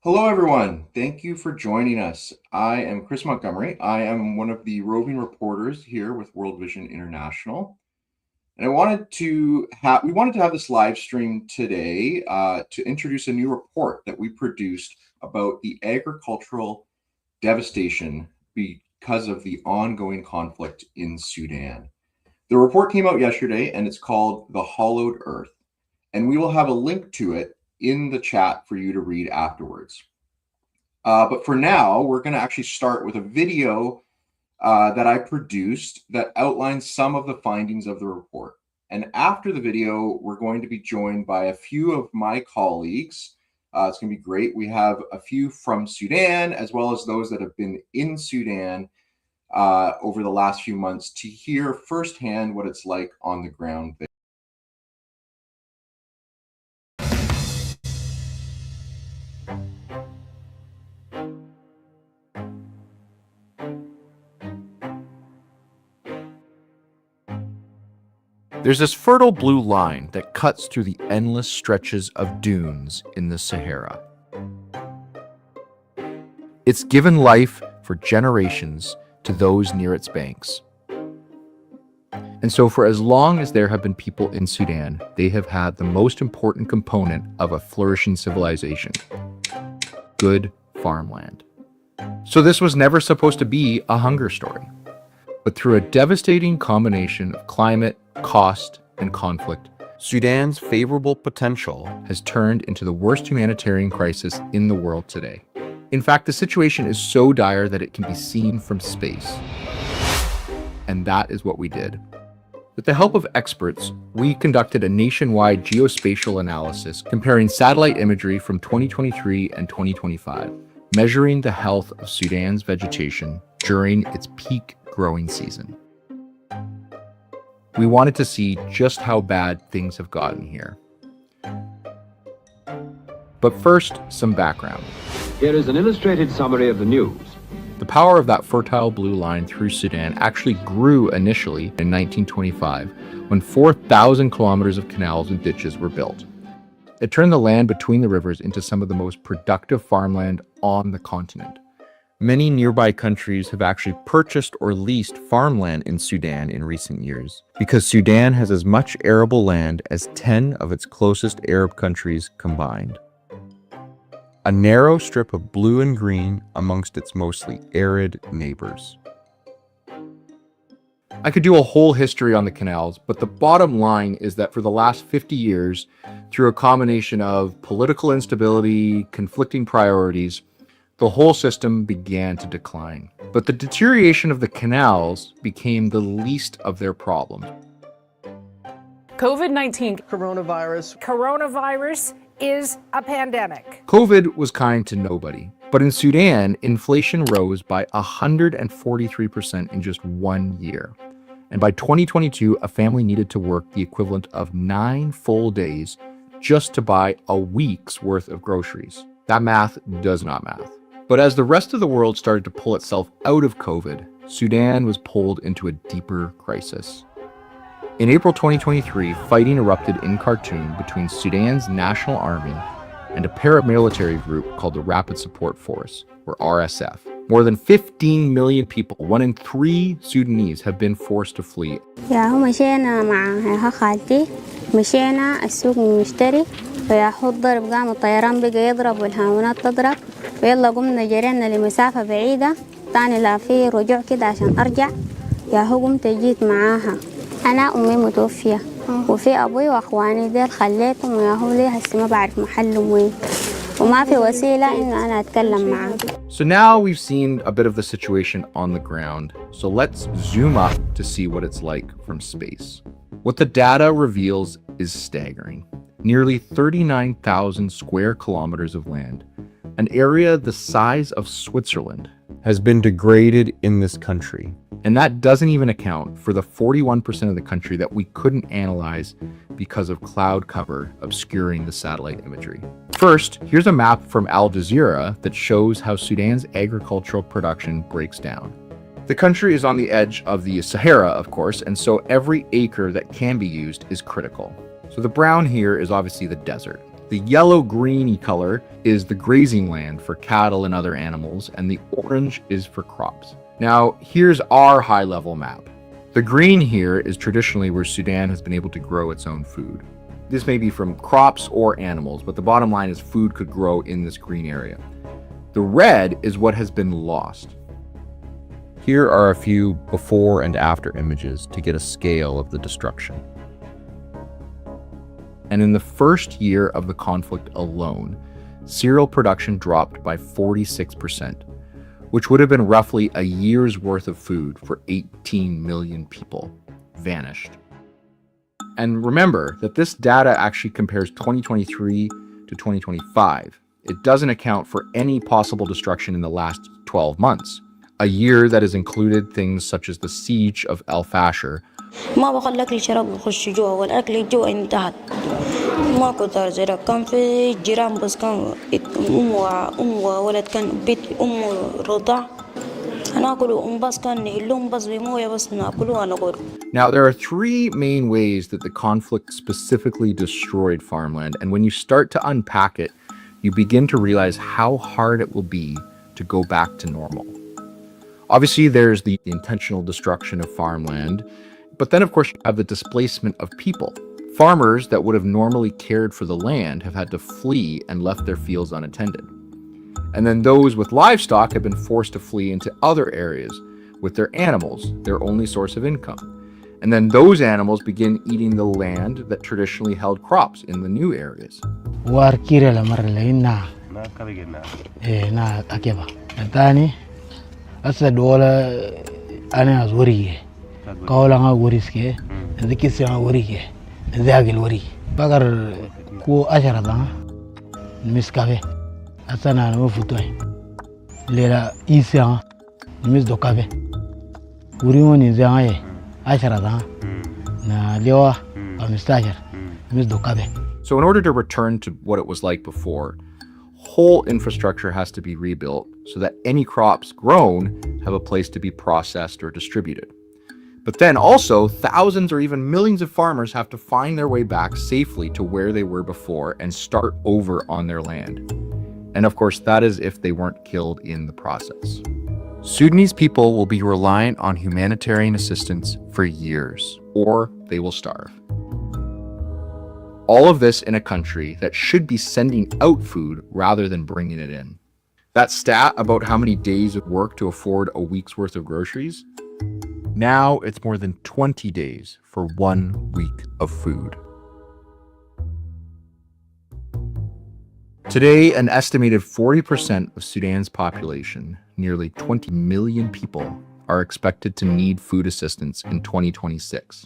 Hello, everyone. Thank you for joining us. I am Chris Montgomery. I am one of the roving reporters here with World Vision International. And we wanted to have this live stream today to introduce a new report that we produced about the agricultural devastation because of the ongoing conflict in Sudan. The report came out yesterday and it's called The Hollowed Earth. And we will have a link to it in the chat for you to read afterwards. But for now, we're going to actually start with a video that I produced that outlines some of the findings of the report. And after the video, we're going to be joined by a few of my colleagues. It's going to be great. We have a few from Sudan, as well as those that have been in Sudan over the last few months to hear firsthand what it's like on the ground there. There's this fertile blue line that cuts through the endless stretches of dunes in the Sahara. It's given life for generations to those near its banks. And so for as long as there have been people in Sudan, they have had the most important component of a flourishing civilization: good farmland. So this was never supposed to be a hunger story. But through a devastating combination of climate, cost, and conflict, Sudan's favorable potential has turned into the worst humanitarian crisis in the world today. In fact, the situation is so dire that it can be seen from space. And that is what we did. With the help of experts, we conducted a nationwide geospatial analysis comparing satellite imagery from 2023 and 2025, measuring the health of Sudan's vegetation during its peak growing season. We wanted to see just how bad things have gotten here. But first, some background. Here is an illustrated summary of the news. The power of that fertile blue line through Sudan actually grew initially in 1925 when 4,000 kilometers of canals and ditches were built. It turned the land between the rivers into some of the most productive farmland on the continent. Many nearby countries have actually purchased or leased farmland in Sudan in recent years, because Sudan has as much arable land as 10 of its closest Arab countries combined. A narrow strip of blue and green amongst its mostly arid neighbors. I could do a whole history on the canals, but the bottom line is that for the last 50 years, through a combination of political instability, conflicting priorities, the whole system began to decline. But the deterioration of the canals became the least of their problems. COVID-19. Coronavirus is a pandemic. COVID was kind to nobody. But in Sudan, inflation rose by 143% in just 1 year. And by 2022, a family needed to work the equivalent of 9 full days just to buy a week's worth of groceries. That math does not math. But as the rest of the world started to pull itself out of COVID, Sudan was pulled into a deeper crisis. In April 2023, fighting erupted in Khartoum between Sudan's National Army and a paramilitary group called the Rapid Support Force, or RSF. More than 15 million people, 1 in 3 Sudanese, have been forced to flee. مشينا مع خالتي مشينا السوق نشتري فياخد ضرب قام الطيران بقى يضرب والهاونات تضرب ويلا قمنا جرينا لمسافة بعيدة تاني لا في رجوع كده عشان أرجع ياهو قمت جيت معاها أنا أمي متوفية وفي أبوي وأخواني ديل خليتهم وياهو لي هسي ما بعرف محلهم وين وما في وسيلة إنه أنا أتكلم معاه. So now we've seen a bit of the situation on the ground. So let's zoom up to see what it's like from space. What the data reveals is staggering. Nearly 39,000 square kilometers of land, an area the size of Switzerland, has been degraded in this country. And that doesn't even account for the 41% of the country that we couldn't analyze because of cloud cover obscuring the satellite imagery. First, here's a map from Al Jazeera that shows how Sudan's agricultural production breaks down. The country is on the edge of the Sahara, of course, and so every acre that can be used is critical. So the brown here is obviously the desert. The yellow-greeny color is the grazing land for cattle and other animals, and the orange is for crops. Now, here's our high-level map. The green here is traditionally where Sudan has been able to grow its own food. This may be from crops or animals, but the bottom line is food could grow in this green area. The red is what has been lost. Here are a few before and after images to get a scale of the destruction. And in the first year of the conflict alone, cereal production dropped by 46%, which would have been roughly a year's worth of food for 18 million people, vanished. And remember that this data actually compares 2023 to 2025. It doesn't account for any possible destruction in the last 12 months, a year that has included things such as the siege of El Fasher. ما بخلي الأكل شراب يخش جوا والأكل جوا انتهت ما كتر زي كان في جيران بس كان أم وولد كان بيت أم رضع ناكلوا بس كان نهلهم بس بموية بس ناكلوا نقول. Now, there are three main ways that the conflict specifically destroyed farmland, and when you start to unpack it, you begin to realize how hard it will be to go back to normal. Obviously, there's the intentional destruction of farmland, but then, of course, you have the displacement of people. Farmers that would have normally cared for the land have had to flee and left their fields unattended. And then those with livestock have been forced to flee into other areas with their animals, their only source of income. And then those animals begin eating the land that traditionally held crops in the new areas. So in order to return to what it was like before, whole infrastructure has to be rebuilt so that any crops grown have a place to be processed or distributed. But then also, thousands or even millions of farmers have to find their way back safely to where they were before and start over on their land. And of course, that is if they weren't killed in the process. Sudanese people will be reliant on humanitarian assistance for years, or they will starve. All of this in a country that should be sending out food rather than bringing it in. That stat about how many days of work to afford a week's worth of groceries, now it's more than 20 days for 1 week of food. Today, an estimated 40% of Sudan's population, nearly 20 million people, are expected to need food assistance in 2026.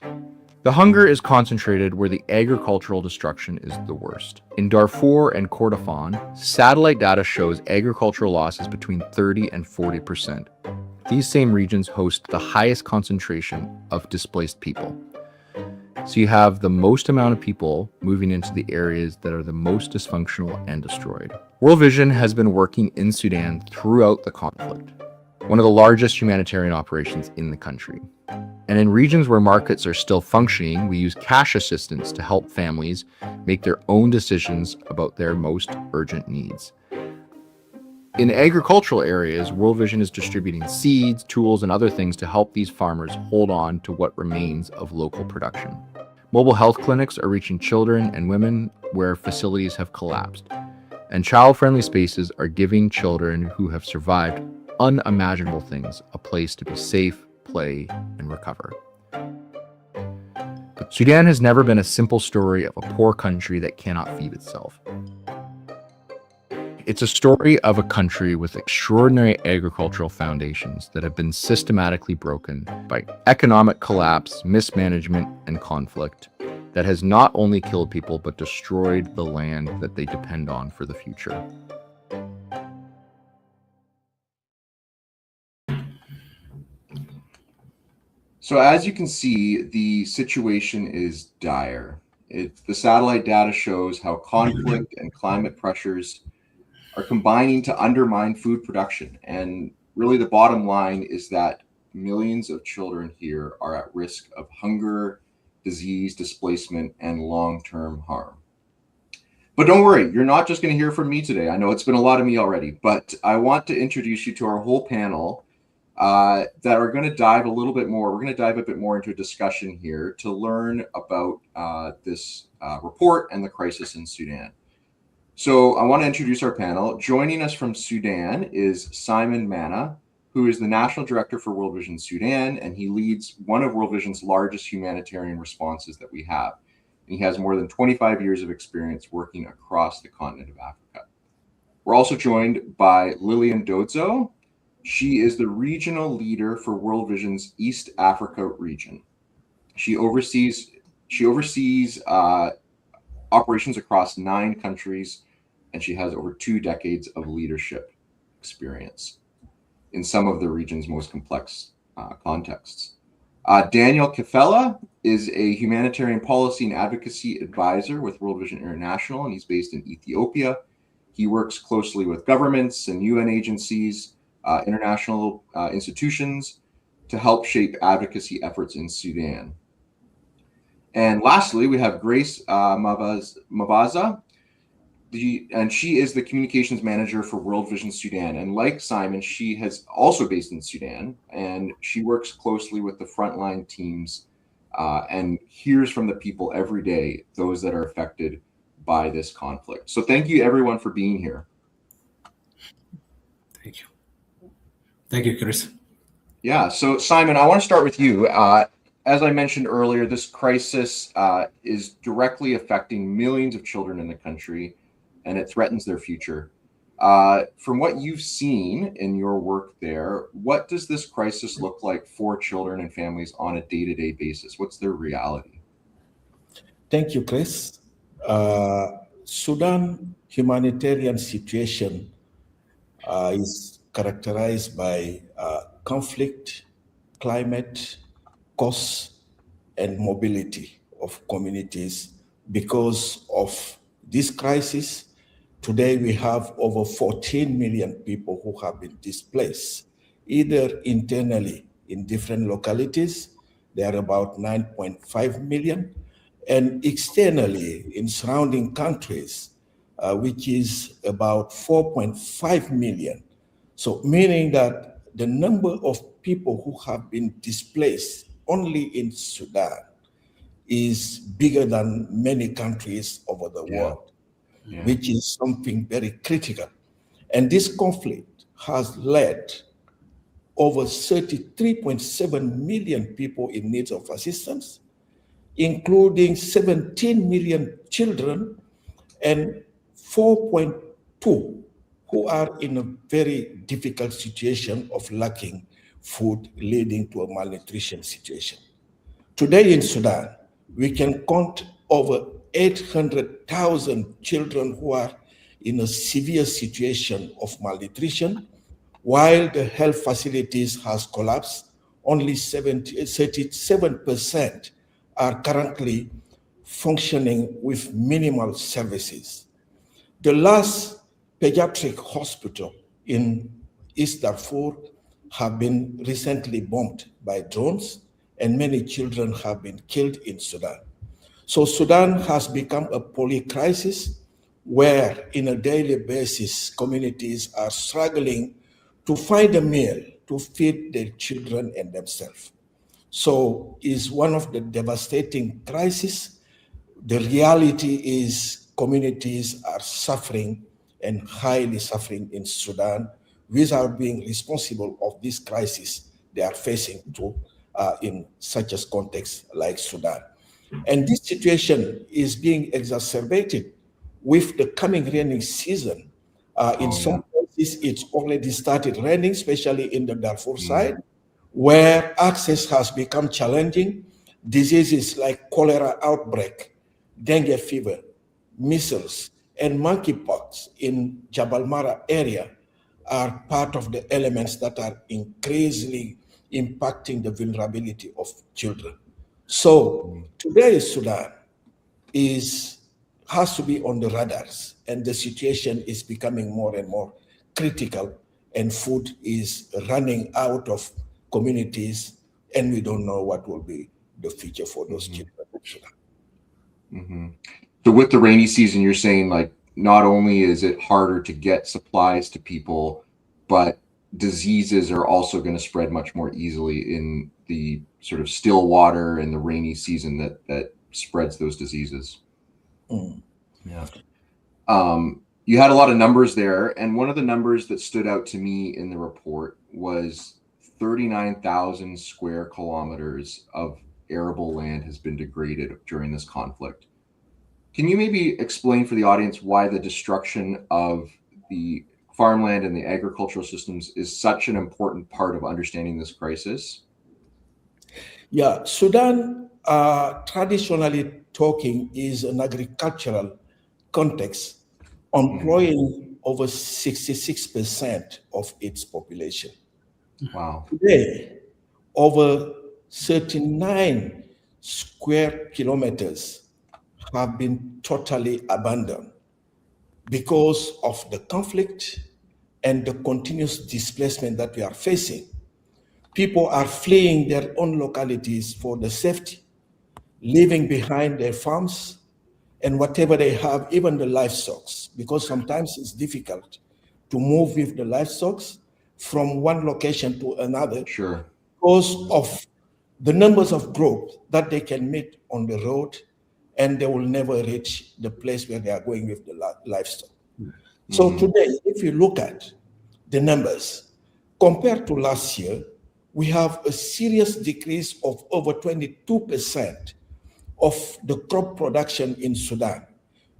The hunger is concentrated where the agricultural destruction is the worst. In Darfur and Kordofan, satellite data shows agricultural losses between 30 and 40%. These same regions host the highest concentration of displaced people. So you have the most amount of people moving into the areas that are the most dysfunctional and destroyed. World Vision has been working in Sudan throughout the conflict, one of the largest humanitarian operations in the country. And in regions where markets are still functioning, we use cash assistance to help families make their own decisions about their most urgent needs. In agricultural areas, World Vision is distributing seeds, tools, and other things to help these farmers hold on to what remains of local production. Mobile health clinics are reaching children and women where facilities have collapsed. And child-friendly spaces are giving children who have survived unimaginable things a place to be safe, play, and recover. But Sudan has never been a simple story of a poor country that cannot feed itself. It's a story of a country with extraordinary agricultural foundations that have been systematically broken by economic collapse, mismanagement, and conflict that has not only killed people but destroyed the land that they depend on for the future. So as you can see, the situation is dire. The satellite data shows how conflict and climate pressures are combining to undermine food production. And really the bottom line is that millions of children here are at risk of hunger, disease, displacement, and long-term harm. But don't worry, you're not just going to hear from me today. I know it's been a lot of me already, but I want to introduce you to our whole panel that are going to dive a little bit more. We're going to dive a bit more into a discussion here to learn about this report and the crisis in Sudan. So I want to introduce our panel. Joining us from Sudan is Simon Mana, who is the National Director for World Vision Sudan, and he leads one of World Vision's largest humanitarian responses that we have. And he has more than 25 years of experience working across the continent of Africa. We're also joined by Lilian Dodzo. She is the regional leader for World Vision's East Africa region. She oversees operations across 9 countries, and she has over 2 decades of leadership experience in some of the region's most complex contexts. Daniel Kefela is a humanitarian policy and advocacy advisor with World Vision International, and he's based in Ethiopia. He works closely with governments and UN agencies, international institutions to help shape advocacy efforts in Sudan. And lastly, we have Grace Mavhezha, and she is the communications manager for World Vision Sudan. And like Simon, she has also based in Sudan, and she works closely with the frontline teams and hears from the people every day, those that are affected by this conflict. So thank you everyone for being here. Thank you. Thank you, Chris. Yeah, so Simon, I want to start with you. As I mentioned earlier, this crisis is directly affecting millions of children in the country, and it threatens their future. From what you've seen in your work there, what does this crisis look like for children and families on a day-to-day basis? What's their reality? Thank you, Chris. Sudan humanitarian situation is characterized by conflict, climate, cost, and mobility of communities. Because of this crisis, today we have over 14 million people who have been displaced, either internally in different localities, they are about 9.5 million, and externally in surrounding countries, which is about 4.5 million. So meaning that the number of people who have been displaced only in Sudan is bigger than many countries over the world, which is something very critical. And this conflict has led over 33.7 million people in need of assistance, including 17 million children and 4.2 who are in a very difficult situation of lacking food, leading to a malnutrition situation. Today in Sudan, we can count over 800,000 children who are in a severe situation of malnutrition. While the health facilities has collapsed, only 37% are currently functioning with minimal services. The last pediatric hospital in East Darfur have been recently bombed by drones, and many children have been killed in Sudan. So Sudan has become a poly-crisis where, in a daily basis, communities are struggling to find a meal to feed their children and themselves. So it's one of the devastating crises. The reality is communities are suffering and highly suffering in Sudan without being responsible of this crisis they are facing in such a context like Sudan. And this situation is being exacerbated with the coming rainy season. In some places, it's already started raining, especially in the Darfur side, where access has become challenging. Diseases like cholera outbreak, dengue fever, measles, and monkeypox in Jabal Mara area are part of the elements that are increasingly impacting the vulnerability of children. So today Sudan has to be on the radars, and the situation is becoming more and more critical, and food is running out of communities, and we don't know what will be the future for those children. So with the rainy season, you're saying like not only is it harder to get supplies to people, but diseases are also going to spread much more easily in the sort of still water and the rainy season that spreads those diseases. Yeah. You had a lot of numbers there, and one of the numbers that stood out to me in the report was 39,000 square kilometers of arable land has been degraded during this conflict. Can you maybe explain for the audience why the destruction of the farmland and the agricultural systems is such an important part of understanding this crisis? Yeah, Sudan, traditionally talking, is an agricultural context, employing over 66% of its population. Wow. Today, over 39 square kilometers have been totally abandoned because of the conflict and the continuous displacement that we are facing. People are fleeing their own localities for the safety, leaving behind their farms and whatever they have, even the livestock, because sometimes it's difficult to move with the livestock from one location to another. Sure. Because of the numbers of groups that they can meet on the road, and they will never reach the place where they are going with the livestock. So today, if you look at the numbers, compared to last year, we have a serious decrease of over 22% of the crop production in Sudan,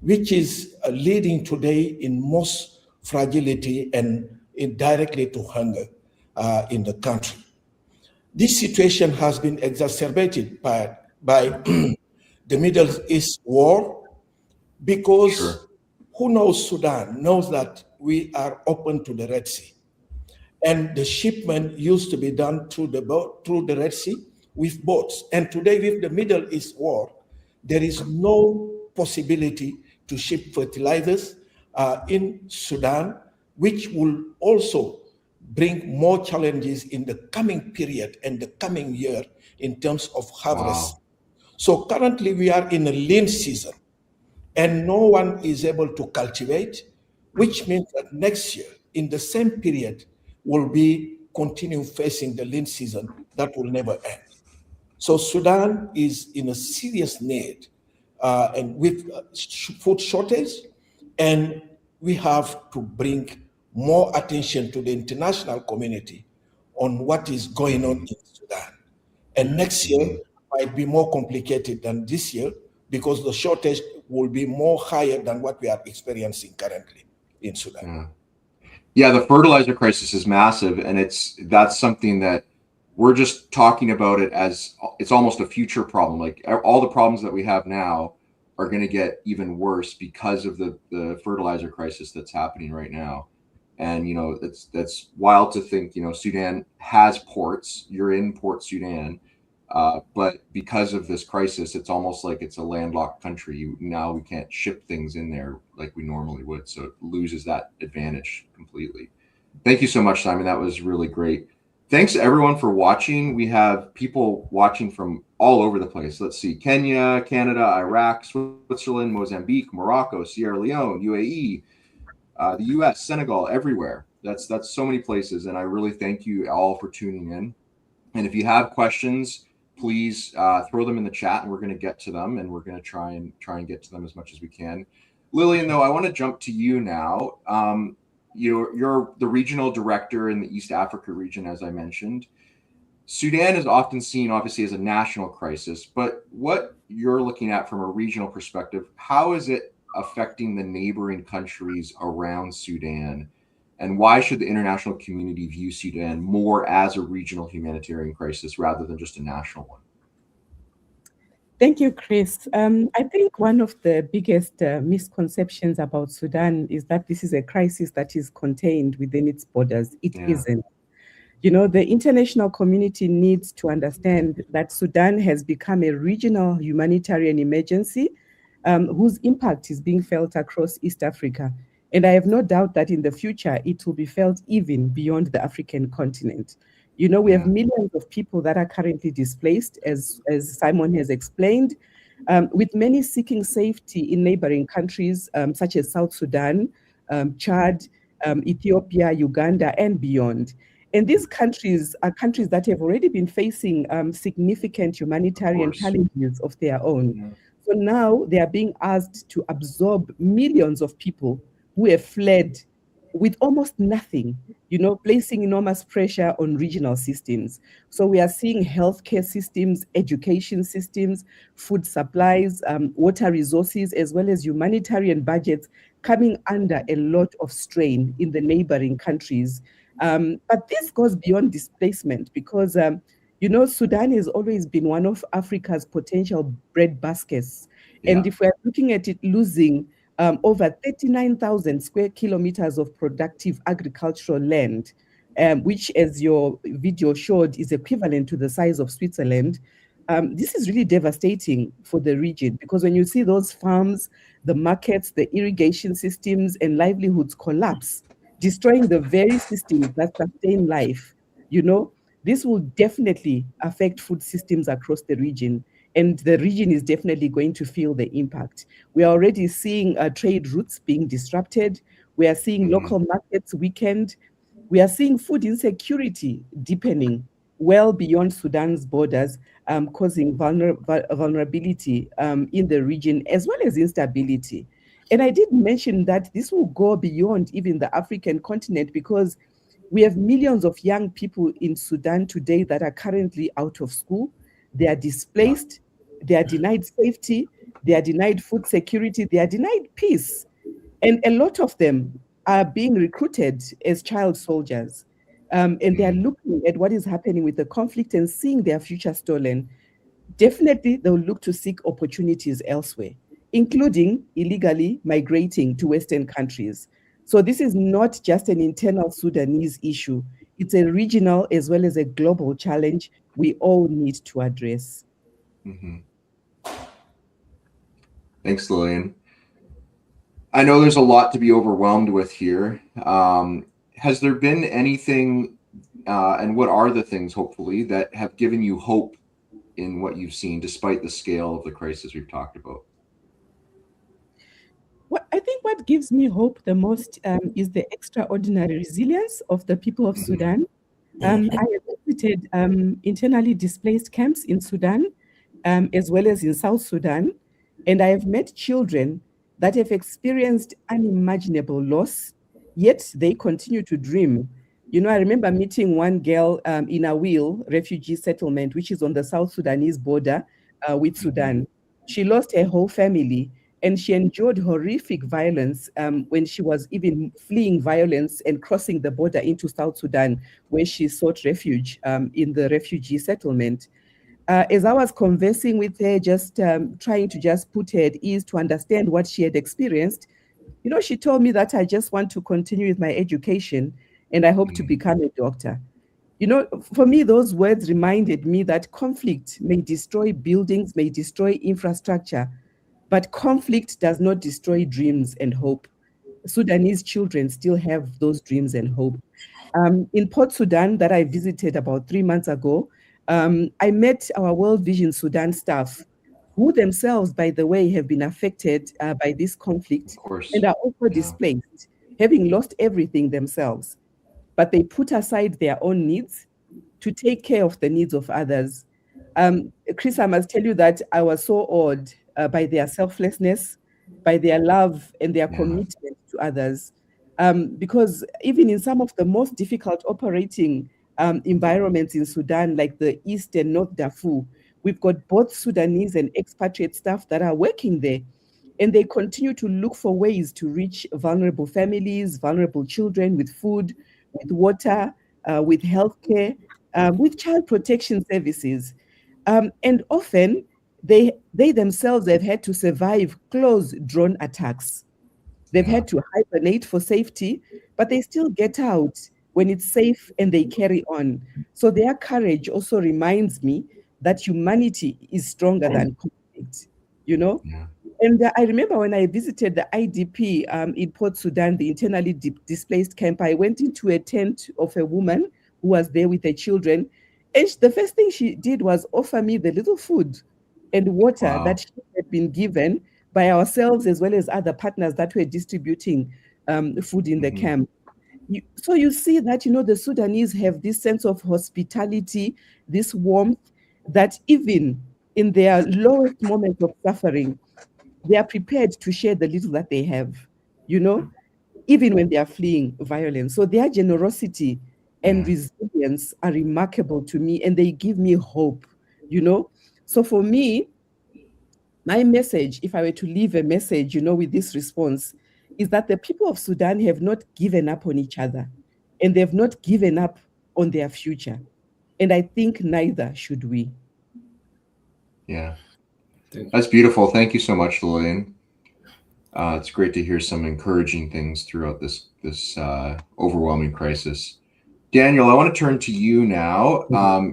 which is leading today in most fragility and indirectly to hunger in the country. This situation has been exacerbated by the Middle East war, because who knows Sudan knows that we are open to the Red Sea. And the shipment used to be done through the Red Sea with boats. And today with the Middle East war, there is no possibility to ship fertilizers in Sudan, which will also bring more challenges in the coming period and the coming year in terms of harvest. Wow. So currently we are in a lean season and no one is able to cultivate, which means that next year in the same period will be continue facing the lean season that will never end. So Sudan is in a serious need and with food shortage, and we have to bring more attention to the international community on what is going on in Sudan. And next year might be more complicated than this year because the shortage will be more higher than what we are experiencing currently in Sudan. Yeah, the fertilizer crisis is massive, and that's something that we're just talking about it as it's almost a future problem. Like all the problems that we have now are going to get even worse because of the fertilizer crisis that's happening right now. And you know, that's wild to think. You know, Sudan has ports. You're in Port Sudan, but because of this crisis, it's almost like it's a landlocked country. Now we can't ship things in there like we normally would, so it loses that advantage completely. Thank you so much, Simon. That was really great. Thanks everyone for watching. We have people watching from all over the place. Let's see: Kenya, Canada, Iraq, Switzerland, Mozambique, Morocco, Sierra Leone, UAE, the US, Senegal, everywhere. That's so many places, and I really thank you all for tuning in. And if you have questions, please throw them in the chat, and we're going to get to them, and we're going to try and get to them as much as we can. Lilian, though, I want to jump to you now. You're the regional director in the East Africa region, as I mentioned. Sudan is often seen, obviously, as a national crisis, but what you're looking at from a regional perspective, how is it affecting the neighboring countries around Sudan? And why should the international community view Sudan more as a regional humanitarian crisis rather than just a national one? Thank you, Chris. I think one of the biggest misconceptions about Sudan is that this is a crisis that is contained within its borders. It isn't. You know, the international community needs to understand that Sudan has become a regional humanitarian emergency whose impact is being felt across East Africa. And I have no doubt that in the future, it will be felt even beyond the African continent. You know, we have millions of people that are currently displaced, as Simon has explained. with many seeking safety in neighboring countries such as South Sudan, Chad, Ethiopia, Uganda, and beyond. And these countries are countries that have already been facing significant humanitarian challenges of their own. Yeah. So now they are being asked to absorb millions of people who have fled with almost nothing, placing enormous pressure on regional systems. So we are seeing healthcare systems, education systems, food supplies, water resources, as well as humanitarian budgets coming under a lot of strain in the neighboring countries. But this goes beyond displacement because, Sudan has always been one of Africa's potential bread baskets. And if we're looking at it losing over 39,000 square kilometers of productive agricultural land, which, as your video showed, is equivalent to the size of Switzerland. This is really devastating for the region because when you see those farms, the markets, the irrigation systems, and livelihoods collapse, destroying the very systems that sustain life, this will definitely affect food systems across the region. And the region is definitely going to feel the impact. We are already seeing trade routes being disrupted. We are seeing local markets weakened. We are seeing food insecurity deepening well beyond Sudan's borders, causing vulnerability in the region as well as instability. And I did mention that this will go beyond even the African continent because we have millions of young people in Sudan today that are currently out of school. They are displaced, they are denied safety, they are denied food security, they are denied peace. And a lot of them are being recruited as child soldiers. And they are looking at what is happening with the conflict and seeing their future stolen. Definitely, they'll look to seek opportunities elsewhere, including illegally migrating to Western countries. So this is not just an internal Sudanese issue. It's a regional as well as a global challenge we all need to address. Thanks, Lilian. I know there's a lot to be overwhelmed with here. Has there been anything, and what are the things, hopefully, that have given you hope in what you've seen, despite the scale of the crisis we've talked about? Well, I think what gives me hope the most is the extraordinary resilience of the people of Sudan. I have visited internally displaced camps in Sudan, as well as in South Sudan, and I have met children that have experienced unimaginable loss, yet they continue to dream. I remember meeting one girl in a Awil refugee settlement, which is on the South Sudanese border with Sudan. She lost her whole family, and she endured horrific violence when she was even fleeing violence and crossing the border into South Sudan, where she sought refuge in the refugee settlement. As I was conversing with her, just trying to just put her at ease to understand what she had experienced, she told me that I just want to continue with my education and I hope to become a doctor. For me, those words reminded me that conflict may destroy buildings, may destroy infrastructure, but conflict does not destroy dreams and hope. Sudanese children still have those dreams and hope. In Port Sudan, that I visited about 3 months ago, I met our World Vision Sudan staff, who themselves, by the way, have been affected by this conflict and are also displaced, having lost everything themselves. But they put aside their own needs to take care of the needs of others. Chris, I must tell you that I was so awed by their selflessness, by their love and their commitment to others. Because even in some of the most difficult operating environments in Sudan, like the East and North Darfur, we've got both Sudanese and expatriate staff that are working there. And they continue to look for ways to reach vulnerable families, vulnerable children with food, with water, with healthcare, with child protection services. And often they themselves have had to survive close drone attacks. They've had to hibernate for safety, but they still get out when it's safe and they carry on. So their courage also reminds me that humanity is stronger than conflict, And I remember when I visited the IDP in Port Sudan, the internally displaced camp, I went into a tent of a woman who was there with her children. And the first thing she did was offer me the little food and water Wow. that had been given by ourselves as well as other partners that were distributing food in the camp. So you see that, the Sudanese have this sense of hospitality, this warmth, that even in their lowest moments of suffering, they are prepared to share the little that they have, even when they are fleeing violence. So their generosity and resilience are remarkable to me, and they give me hope, So for me, my message, if I were to leave a message, with this response, is that the people of Sudan have not given up on each other, and they've not given up on their future. And I think neither should we. Yeah. That's beautiful. Thank you so much, Lilian. It's great to hear some encouraging things throughout this overwhelming crisis. Daniel, I want to turn to you now.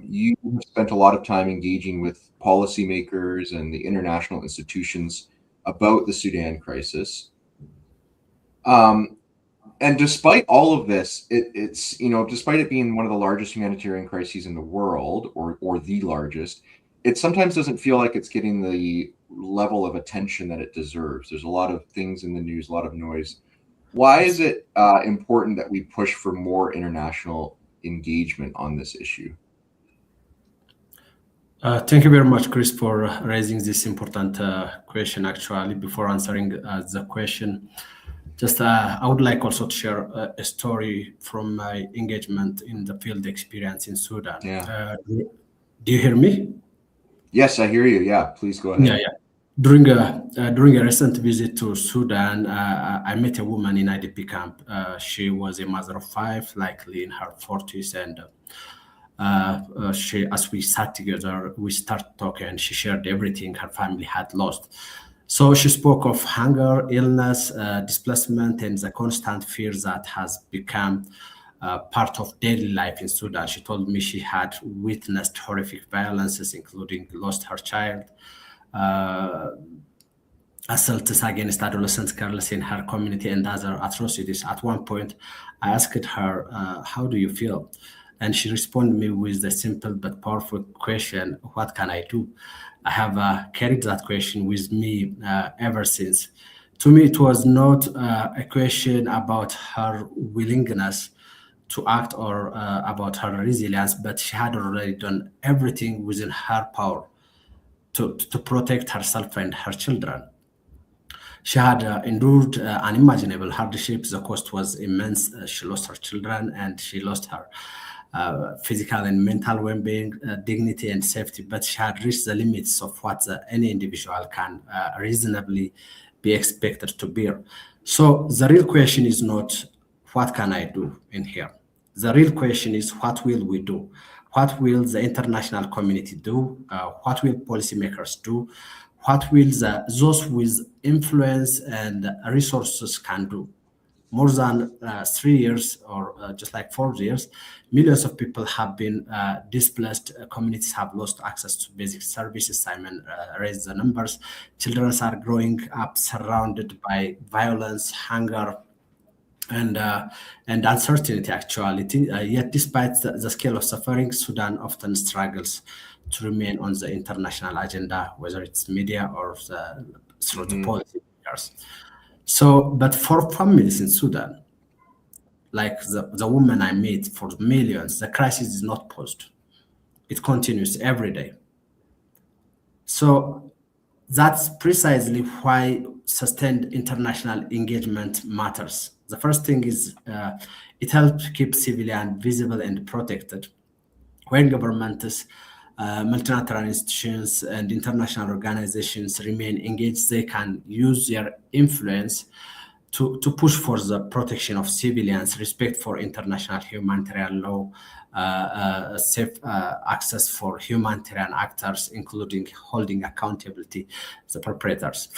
You have spent a lot of time engaging with policymakers and the international institutions about the Sudan crisis. And despite all of this, it's despite it being one of the largest humanitarian crises in the world, or the largest, it sometimes doesn't feel like it's getting the level of attention that it deserves. There's a lot of things in the news, a lot of noise. Why is it important that we push for more international engagement on this issue? Thank you very much, Chris, for raising this important question. Actually, before answering the question, just I would like also to share a story from my engagement in the field experience in Sudan. Yeah. Do you hear me? Yes, I hear you. Yeah, please go ahead. Yeah. During a recent visit to Sudan, I met a woman in IDP camp. She was a mother of 5, likely in her 40s, and as we sat together, we started talking, and she shared everything her family had lost. So she spoke of hunger, illness, displacement, and the constant fear that has become part of daily life in Sudan. She told me she had witnessed horrific violences, including lost her child, assaults against adolescent girls in her community, and other atrocities. At one point, I asked her, how do you feel? And she responded me with a simple but powerful question, what can I do? I have carried that question with me ever since. To me, it was not a question about her willingness to act or about her resilience, but she had already done everything within her power to protect herself and her children. She had endured unimaginable hardships. The cost was immense. She lost her children, and she lost her physical and mental well-being, dignity, and safety. But she had reached the limits of what any individual can reasonably be expected to bear. So the real question is not what can I do in here. The real question is what will we do? What will the international community do? What will policymakers do? What will those with influence and resources can do? More than 3 years, or just like 4 years, millions of people have been displaced. Communities have lost access to basic services. Simon raised the numbers. Children are growing up surrounded by violence, hunger, and uncertainty, actuality. Yet, despite the scale of suffering, Sudan often struggles to remain on the international agenda, whether it's media or through the policy makers. So, but for families in Sudan, like the woman I meet, for millions, the crisis is not paused. It continues every day. So that's precisely why sustained international engagement matters. The first thing is it helps keep civilians visible and protected. When governments, multilateral institutions, and international organizations remain engaged, they can use their influence to push for the protection of civilians, respect for international humanitarian law, safe access for humanitarian actors, including holding accountability the perpetrators.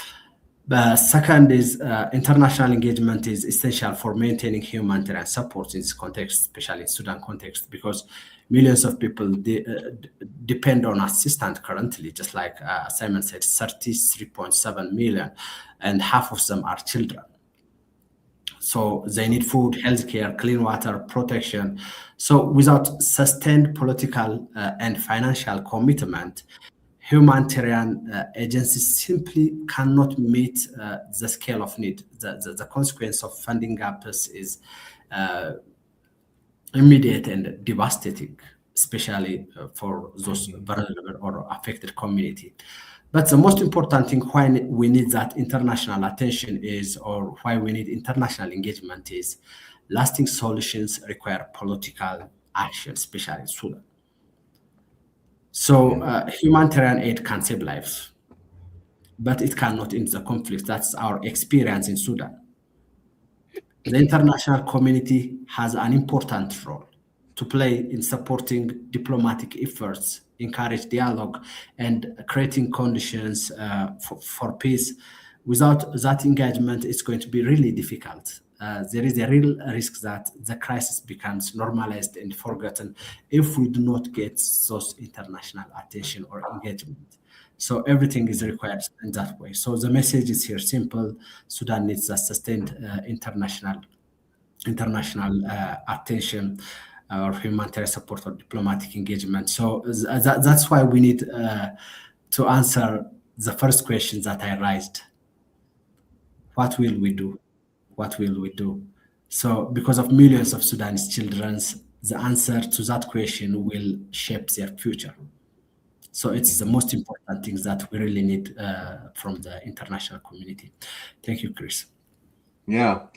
The second is international engagement is essential for maintaining humanitarian support in this context, especially in Sudan context, because millions of people depend on assistance currently, just like Simon said, 33.7 million, and half of them are children. So they need food, healthcare, clean water, protection. So without sustained political and financial commitment, humanitarian agencies simply cannot meet the scale of need. The consequence of funding gaps is immediate and devastating, especially for those vulnerable or affected community. But the most important thing why we need that international attention is, or why we need international engagement is, lasting solutions require political action, especially in Sudan. So humanitarian aid can save lives, but it cannot end the conflict. That's our experience in Sudan. The international community has an important role to play in supporting diplomatic efforts, encourage dialogue, and creating conditions for peace. Without that engagement, it's going to be really difficult. There is a real risk that the crisis becomes normalized and forgotten if we do not get those international attention or engagement. So everything is required in that way. So the message is here simple: Sudan needs a sustained international attention or humanitarian support or diplomatic engagement. So that's why we need to answer the first question that I raised. What will we do? What will we do? So because of millions of Sudanese children, the answer to that question will shape their future. So it's the most important things that we really need from the international community. Thank you, Chris. Yeah.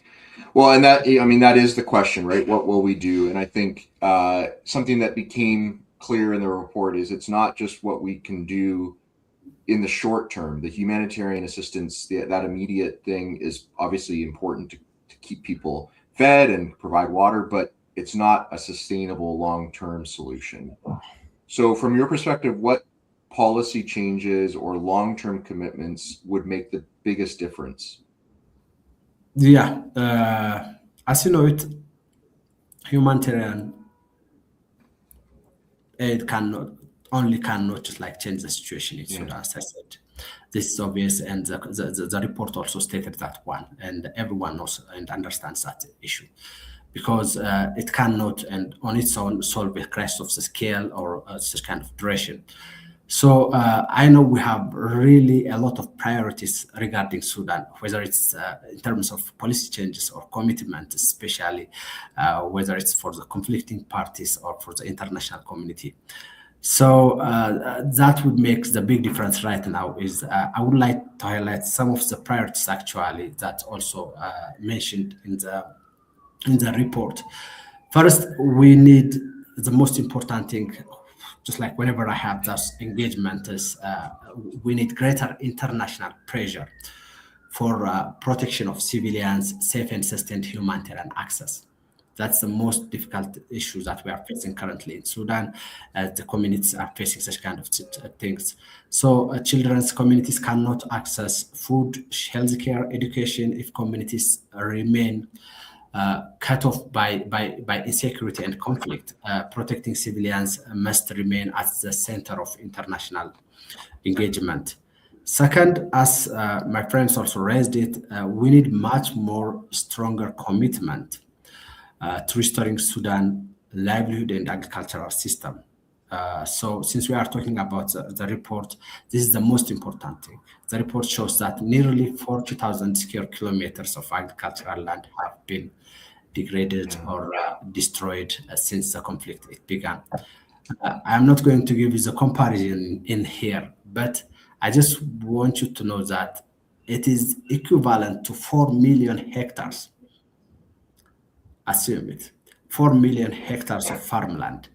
Well, and that, I mean, that is the question, right? What will we do? And I think something that became clear in the report is it's not just what we can do in the short term. The humanitarian assistance, that immediate thing is obviously important to keep people fed and provide water, but it's not a sustainable long-term solution. So from your perspective, what policy changes or long-term commitments would make the biggest difference? Yeah, as you know it, humanitarian aid cannot just like change the situation in Sudan, as I said. This is obvious, and the report also stated that one, and everyone knows and understands that issue, because it cannot and on its own solve a crisis of the scale or such kind of duration. So I know we have really a lot of priorities regarding Sudan, whether it's in terms of policy changes or commitment, especially whether it's for the conflicting parties or for the international community. So that would make the big difference right now. Is I would like to highlight some of the priorities actually that also mentioned in the report. First, we need the most important thing. Just like whenever I have this engagement, is we need greater international pressure for protection of civilians, safe and sustained humanitarian access. That's the most difficult issue that we are facing currently in Sudan. The communities are facing such kind of things. So children's communities cannot access food, healthcare, education if communities remain cut off by insecurity and conflict. Protecting civilians must remain at the center of international engagement. Second, as my friends also raised it, we need much more stronger commitment to restoring Sudan livelihood and agricultural system. So since we are talking about the report, this is the most important thing. The report shows that nearly 40,000 square kilometers of agricultural land have been degraded or destroyed since the conflict began. I'm not going to give you the comparison in here, but I just want you to know that it is equivalent to 4 million hectares. Assume it, 4 million hectares of farmland.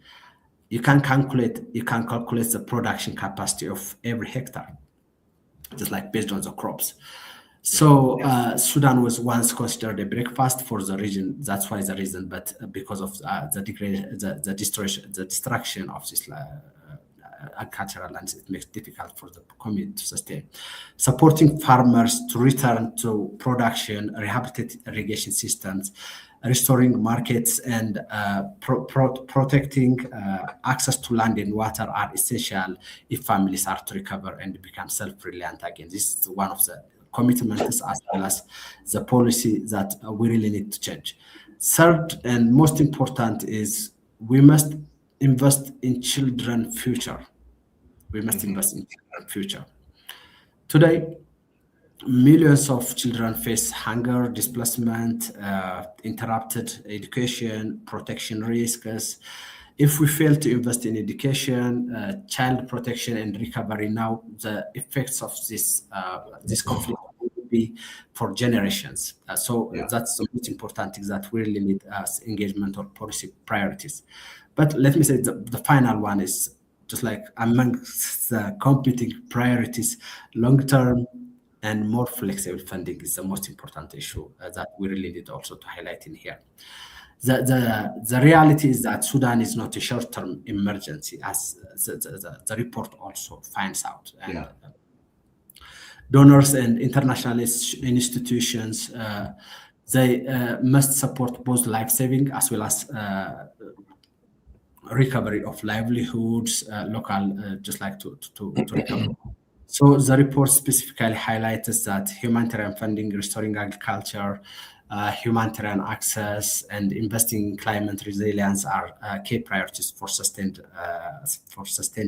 You can calculate the production capacity of every hectare, just like based on the crops. So Sudan was once considered a breakfast for the region. That's why the reason, but because of the destruction of this agricultural lands, it makes it difficult for the community to sustain. Supporting farmers to return to production, rehabilitate irrigation systems, restoring markets, and protecting access to land and water are essential if families are to recover and become self-reliant again. This is one of the commitments as well as the policy that we really need to change. Third and most important is we must invest in children's future. We must invest in children's future. Today, millions of children face hunger, displacement, interrupted education, protection risks. If we fail to invest in education, child protection, and recovery now, the effects of this conflict will be for generations. So that's the most important thing that we really need as engagement or policy priorities. But let me say the final one is just like amongst the competing priorities, long-term and more flexible funding is the most important issue that we really need also to highlight in here. The reality is that Sudan is not a short-term emergency, as the report also finds out. And, donors and international institutions, they must support both life-saving as well as recovery of livelihoods, local, just like to recover. So the report specifically highlights that humanitarian funding, restoring agriculture, humanitarian access, and investing in climate resilience are key priorities for sustained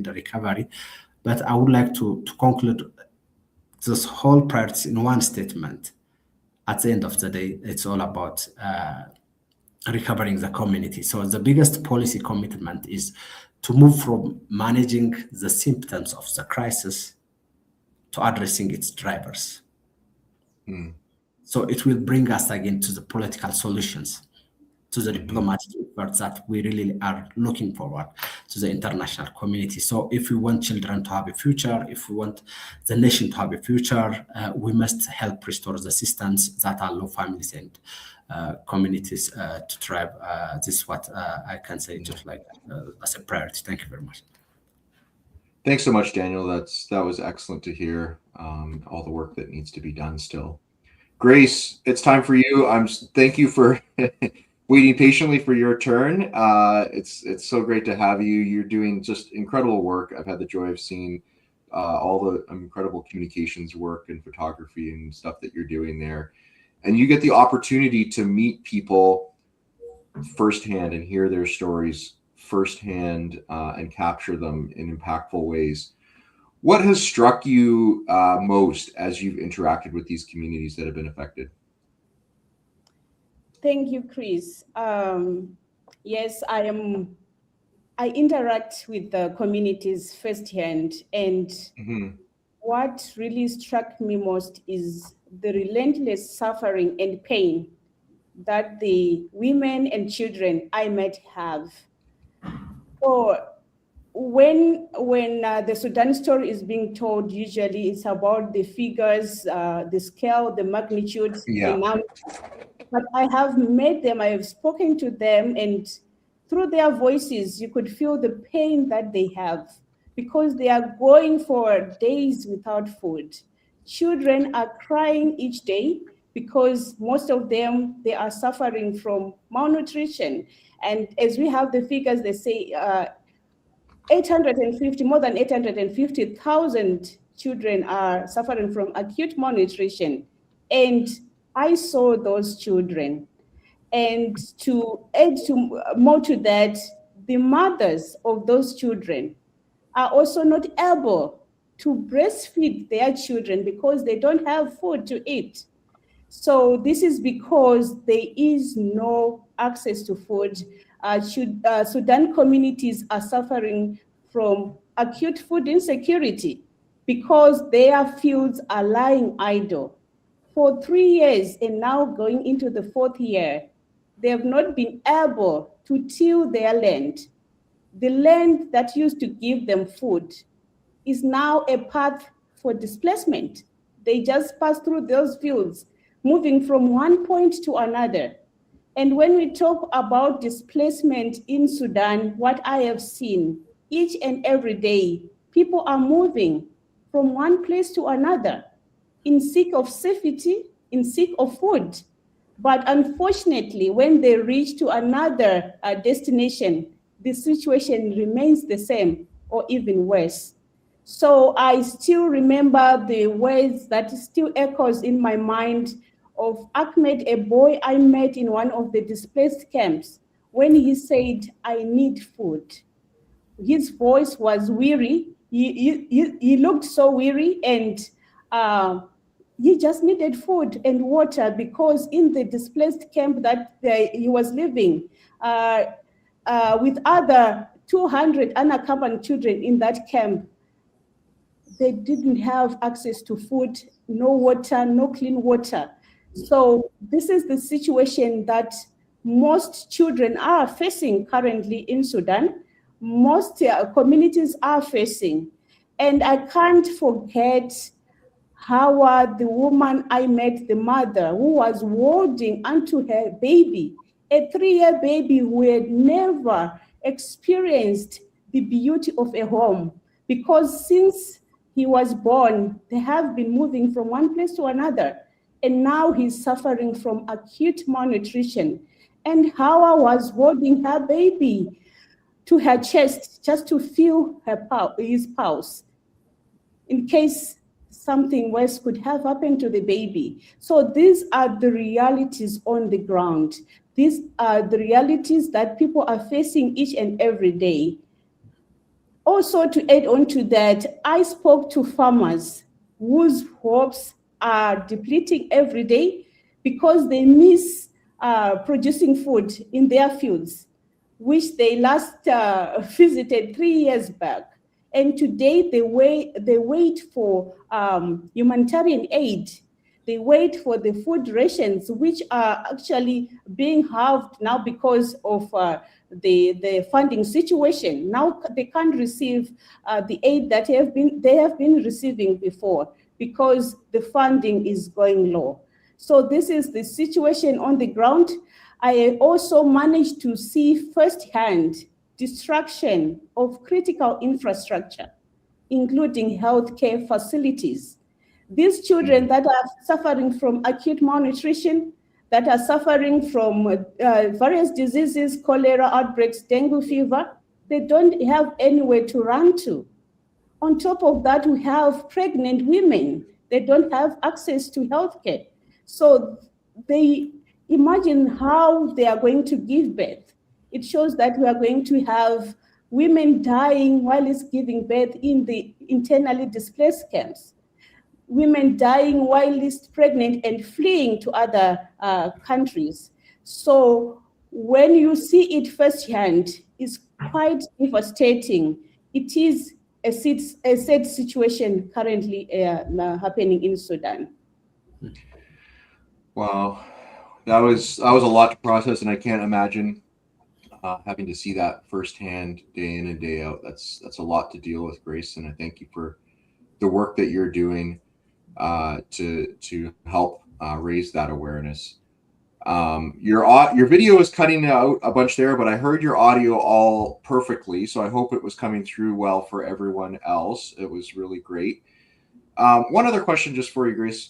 recovery. But I would like to conclude this whole priorities in one statement. At the end of the day, it's all about recovering the community. So the biggest policy commitment is to move from managing the symptoms of the crisis to addressing its drivers. So it will bring us again to the political solutions, to the diplomatic efforts that we really are looking forward to the international community. So if we want children to have a future, if we want the nation to have a future, we must help restore the systems that allow families and communities to thrive. This is what I can say, just like as a priority. Thank you very much. Thanks so much, Daniel. That was excellent to hear. All the work that needs to be done still. Grace, it's time for you. Thank you for waiting patiently for your turn. It's so great to have you. You're doing just incredible work. I've had the joy of seeing all the incredible communications work and photography and stuff that you're doing there. And you get the opportunity to meet people firsthand and hear their stories firsthand and capture them in impactful ways. What has struck you most as you've interacted with these communities that have been affected? Thank you, Chris. Yes, I interact with the communities firsthand, and what really struck me most is the relentless suffering and pain that the women and children I met have. So when the Sudan story is being told, usually it's about the figures, the scale, the magnitude, the amount. But I have met them, I have spoken to them, and through their voices, you could feel the pain that they have because they are going for days without food. Children are crying each day because most of them, they are suffering from malnutrition. And as we have the figures, they say more than 850,000 children are suffering from acute malnutrition. And I saw those children. And to add more to that, the mothers of those children are also not able to breastfeed their children because they don't have food to eat. So this is because there is no access to food. Sudan communities are suffering from acute food insecurity because their fields are lying idle. For 3 years and now going into the 4th year, they have not been able to till their land. The land that used to give them food is now a path for displacement. They just pass through those fields, moving from one point to another. And when we talk about displacement in Sudan, what I have seen each and every day, people are moving from one place to another in seek of safety, in seek of food. But unfortunately, when they reach to another destination, the situation remains the same or even worse. So I still remember the words that still echoes in my mind of Ahmed, a boy I met in one of the displaced camps, when he said, "I need food." His voice was weary, he looked so weary, and he just needed food and water, because in the displaced camp that he was living with other 200 unaccompanied children in that camp, they didn't have access to food, no water, no clean water. So this is the situation that most children are facing currently in Sudan. Most communities are facing. And I can't forget how the woman I met, the mother who was holding onto her baby, a 3-year baby who had never experienced the beauty of a home, because since he was born, they have been moving from one place to another. And now he's suffering from acute malnutrition. And Hawa was holding her baby to her chest just to feel his pulse, in case something worse could have happened to the baby. So these are the realities on the ground. These are the realities that people are facing each and every day. Also, to add on to that, I spoke to farmers whose hopes are depleting every day because they miss producing food in their fields, which they last visited 3 years back. And today they wait for humanitarian aid. They wait for the food rations, which are actually being halved now because of the funding situation. Now they can't receive the aid that they have been receiving before because the funding is going low. So this is the situation on the ground. I also managed to see firsthand destruction of critical infrastructure, including healthcare facilities. These children that are suffering from acute malnutrition, that are suffering from various diseases, cholera outbreaks, dengue fever, they don't have anywhere to run to. On top of that, we have pregnant women. They don't have access to healthcare. So they imagine how they are going to give birth. It shows that we are going to have women dying while it's giving birth in the internally displaced camps, women dying while it's pregnant and fleeing to other countries. So when you see it firsthand, it's quite devastating. It is a sad situation currently happening in Sudan. Wow, that was a lot to process, and I can't imagine having to see that firsthand, day in and day out. That's a lot to deal with, Grace, and I thank you for the work that you're doing to help raise that awareness. Your video was cutting out a bunch there, but I heard your audio all perfectly, so I hope it was coming through well for everyone else. It was really great. One other question just for you, Grace.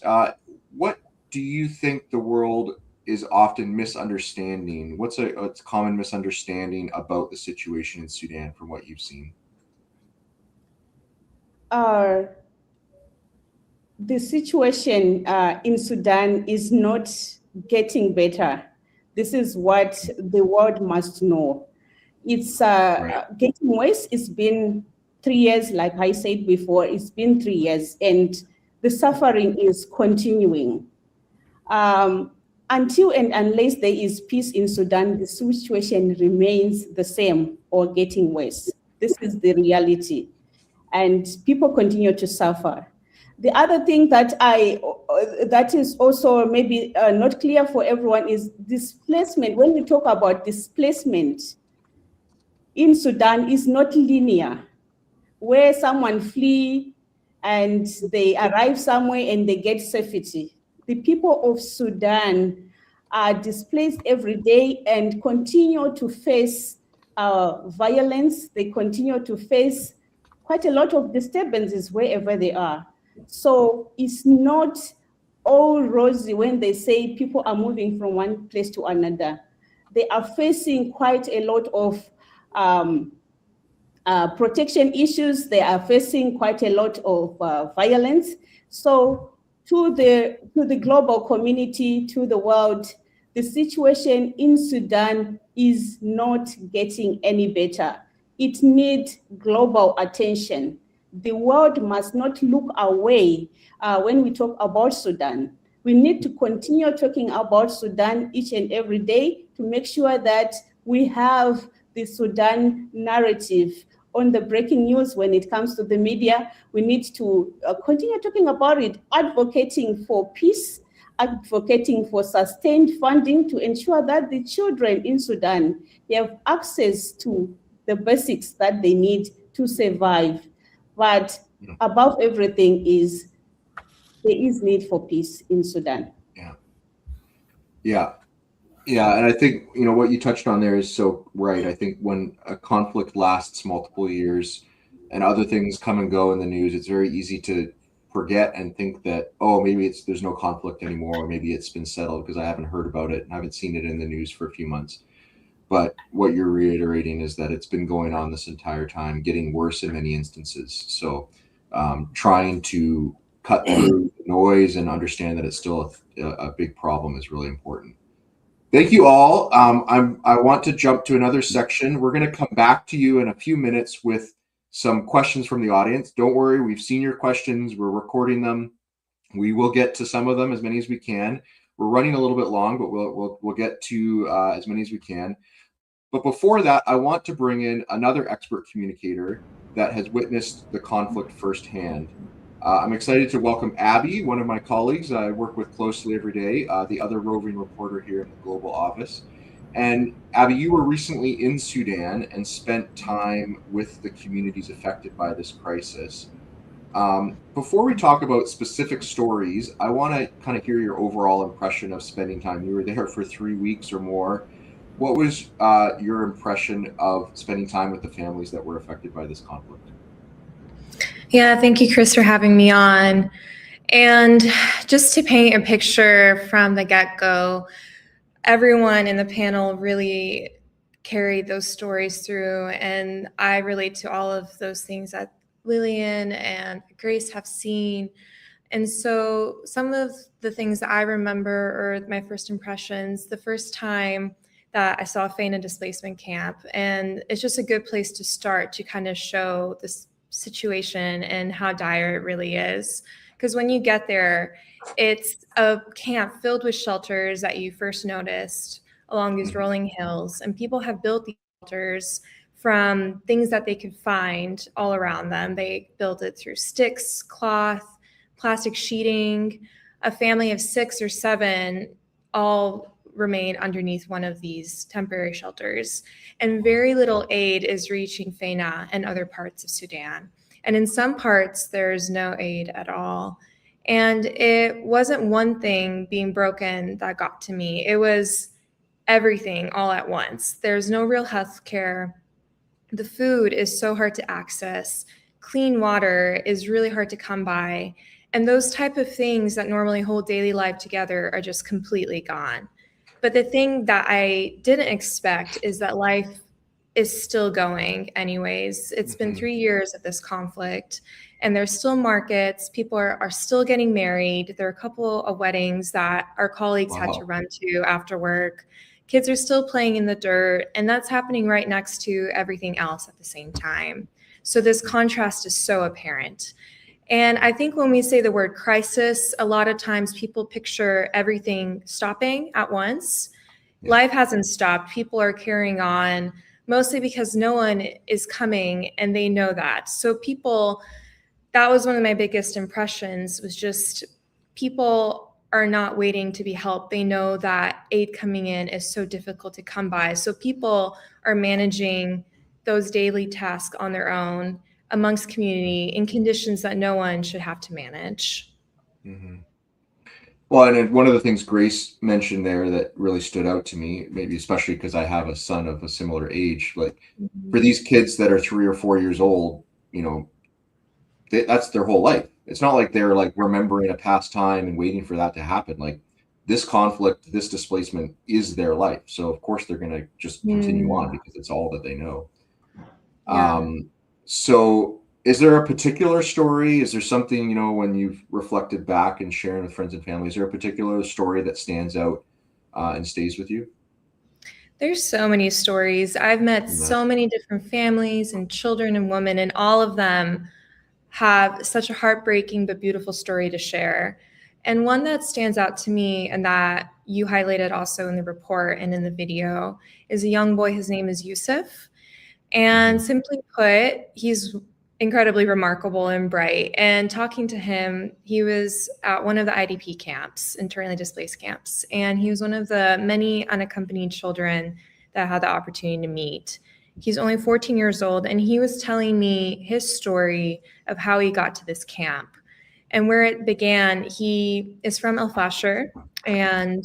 What do you think the world is often misunderstanding? What's a common misunderstanding about the situation in Sudan from what you've seen? The situation in Sudan is not getting better. This is what the world must know. It's getting worse. It's been 3 years, like I said before, it's been 3 years, and the suffering is continuing. Until and unless there is peace in Sudan, the situation remains the same or getting worse. This is the reality, and people continue to suffer. The other thing that is also maybe not clear for everyone is displacement. When we talk about displacement in Sudan, is not linear, where someone flee and they arrive somewhere and they get safety. The people of Sudan are displaced every day and continue to face violence. They continue to face quite a lot of disturbances wherever they are. So it's not all rosy when they say people are moving from one place to another. They are facing quite a lot of protection issues. They are facing quite a lot of violence. So to the global community, to the world, the situation in Sudan is not getting any better. It needs global attention. the world must not look away when we talk about Sudan. We need to continue talking about Sudan each and every day to make sure that we have the Sudan narrative on the breaking news when it comes to the media. We need to continue talking about it, advocating for peace, advocating for sustained funding to ensure that the children in Sudan have access to the basics that they need to survive. But above everything there is need for peace in Sudan. Yeah, and I think, what you touched on there is so right. I think when a conflict lasts multiple years and other things come and go in the news, it's very easy to forget and think that, oh, maybe there's no conflict anymore, or maybe it's been settled because I haven't heard about it and haven't seen it in the news for a few months. But what you're reiterating is that it's been going on this entire time, getting worse in many instances. So trying to cut through the noise and understand that it's still a big problem is really important. Thank you all. I want to jump to another section. We're going to come back to you in a few minutes with some questions from the audience. Don't worry, we've seen your questions. We're recording them. We will get to some of them, as many as we can. We're running a little bit long, but we'll get to as many as we can. But before that, I want to bring in another expert communicator that has witnessed the conflict firsthand. I'm excited to welcome Abby, one of my colleagues I work with closely every day, the other roving reporter here in the global office. And Abby, you were recently in Sudan and spent time with the communities affected by this crisis. Before we talk about specific stories, I want to kind of hear your overall impression of spending time. You were there for 3 weeks or more. What was your impression of spending time with the families that were affected by this conflict? Yeah, thank you, Chris, for having me on. And just to paint a picture from the get-go, everyone in the panel really carried those stories through, and I relate to all of those things that Lilian and Grace have seen. And so some of the things that I remember are my first impressions, the first time that I saw Faye in a displacement camp. And it's just a good place to start to kind of show this situation and how dire it really is. Because when you get there, it's a camp filled with shelters that you first noticed along these rolling hills. And people have built these shelters from things that they could find all around them. They built it through sticks, cloth, plastic sheeting. A family of 6 or 7 all remain underneath one of these temporary shelters. And very little aid is reaching Fena and other parts of Sudan. And in some parts, there's no aid at all. And it wasn't one thing being broken that got to me. It was everything all at once. There's no real health care. The food is so hard to access. Clean water is really hard to come by. And those type of things that normally hold daily life together are just completely gone. But the thing that I didn't expect is that life is still going anyways. It's been 3 years of this conflict, and there's still markets. People are still getting married. There are a couple of weddings that our colleagues had to run to after work. Kids are still playing in the dirt, and that's happening right next to everything else at the same time. So this contrast is so apparent. And I think when we say the word crisis, a lot of times people picture everything stopping at once. Yeah. Life hasn't stopped. People are carrying on, mostly because no one is coming and they know that. So that was one of my biggest impressions, was just people are not waiting to be helped. They know that aid coming in is so difficult to come by. So people are managing those daily tasks on their own amongst community in conditions that no one should have to manage. Mm-hmm. Well, and one of the things Grace mentioned there that really stood out to me, maybe especially because I have a son of a similar age, like for these kids that are 3 or 4 years old, that's their whole life. It's not like they're like remembering a past time and waiting for that to happen. Like this conflict, this displacement is their life. So of course they're going to just continue on because it's all that they know. Yeah. So is there a particular story? Is there something, when you've reflected back and sharing with friends and family, is there a particular story that stands out and stays with you? There's so many stories. I've met so many different families and children and women, and all of them have such a heartbreaking but beautiful story to share. And one that stands out to me and that you highlighted also in the report and in the video is a young boy. His name is Yusuf. And simply put, he's incredibly remarkable and bright. And talking to him, he was at one of the IDP camps, internally displaced camps. And he was one of the many unaccompanied children that I had the opportunity to meet. He's only 14 years old, and he was telling me his story of how he got to this camp. And where it began, he is from El Fasher, and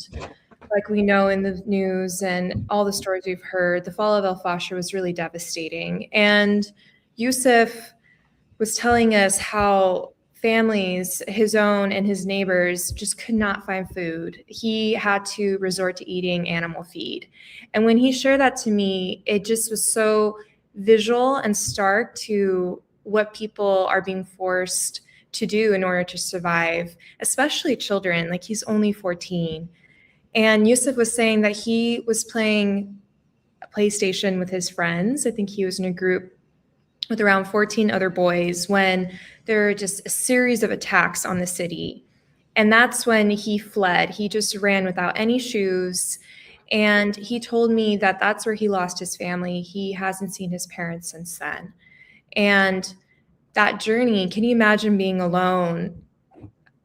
like we know in the news and all the stories we've heard, the fall of El Fasher was really devastating. And Yusuf was telling us how families, his own and his neighbors, just could not find food. He had to resort to eating animal feed. And when he shared that to me, it just was so visual and stark to what people are being forced to do in order to survive, especially children. Like, he's only 14. And Yusuf was saying that he was playing a PlayStation with his friends. I think he was in a group with around 14 other boys when there were just a series of attacks on the city. And that's when he fled. He just ran without any shoes. And he told me that that's where he lost his family. He hasn't seen his parents since then. And that journey, can you imagine being alone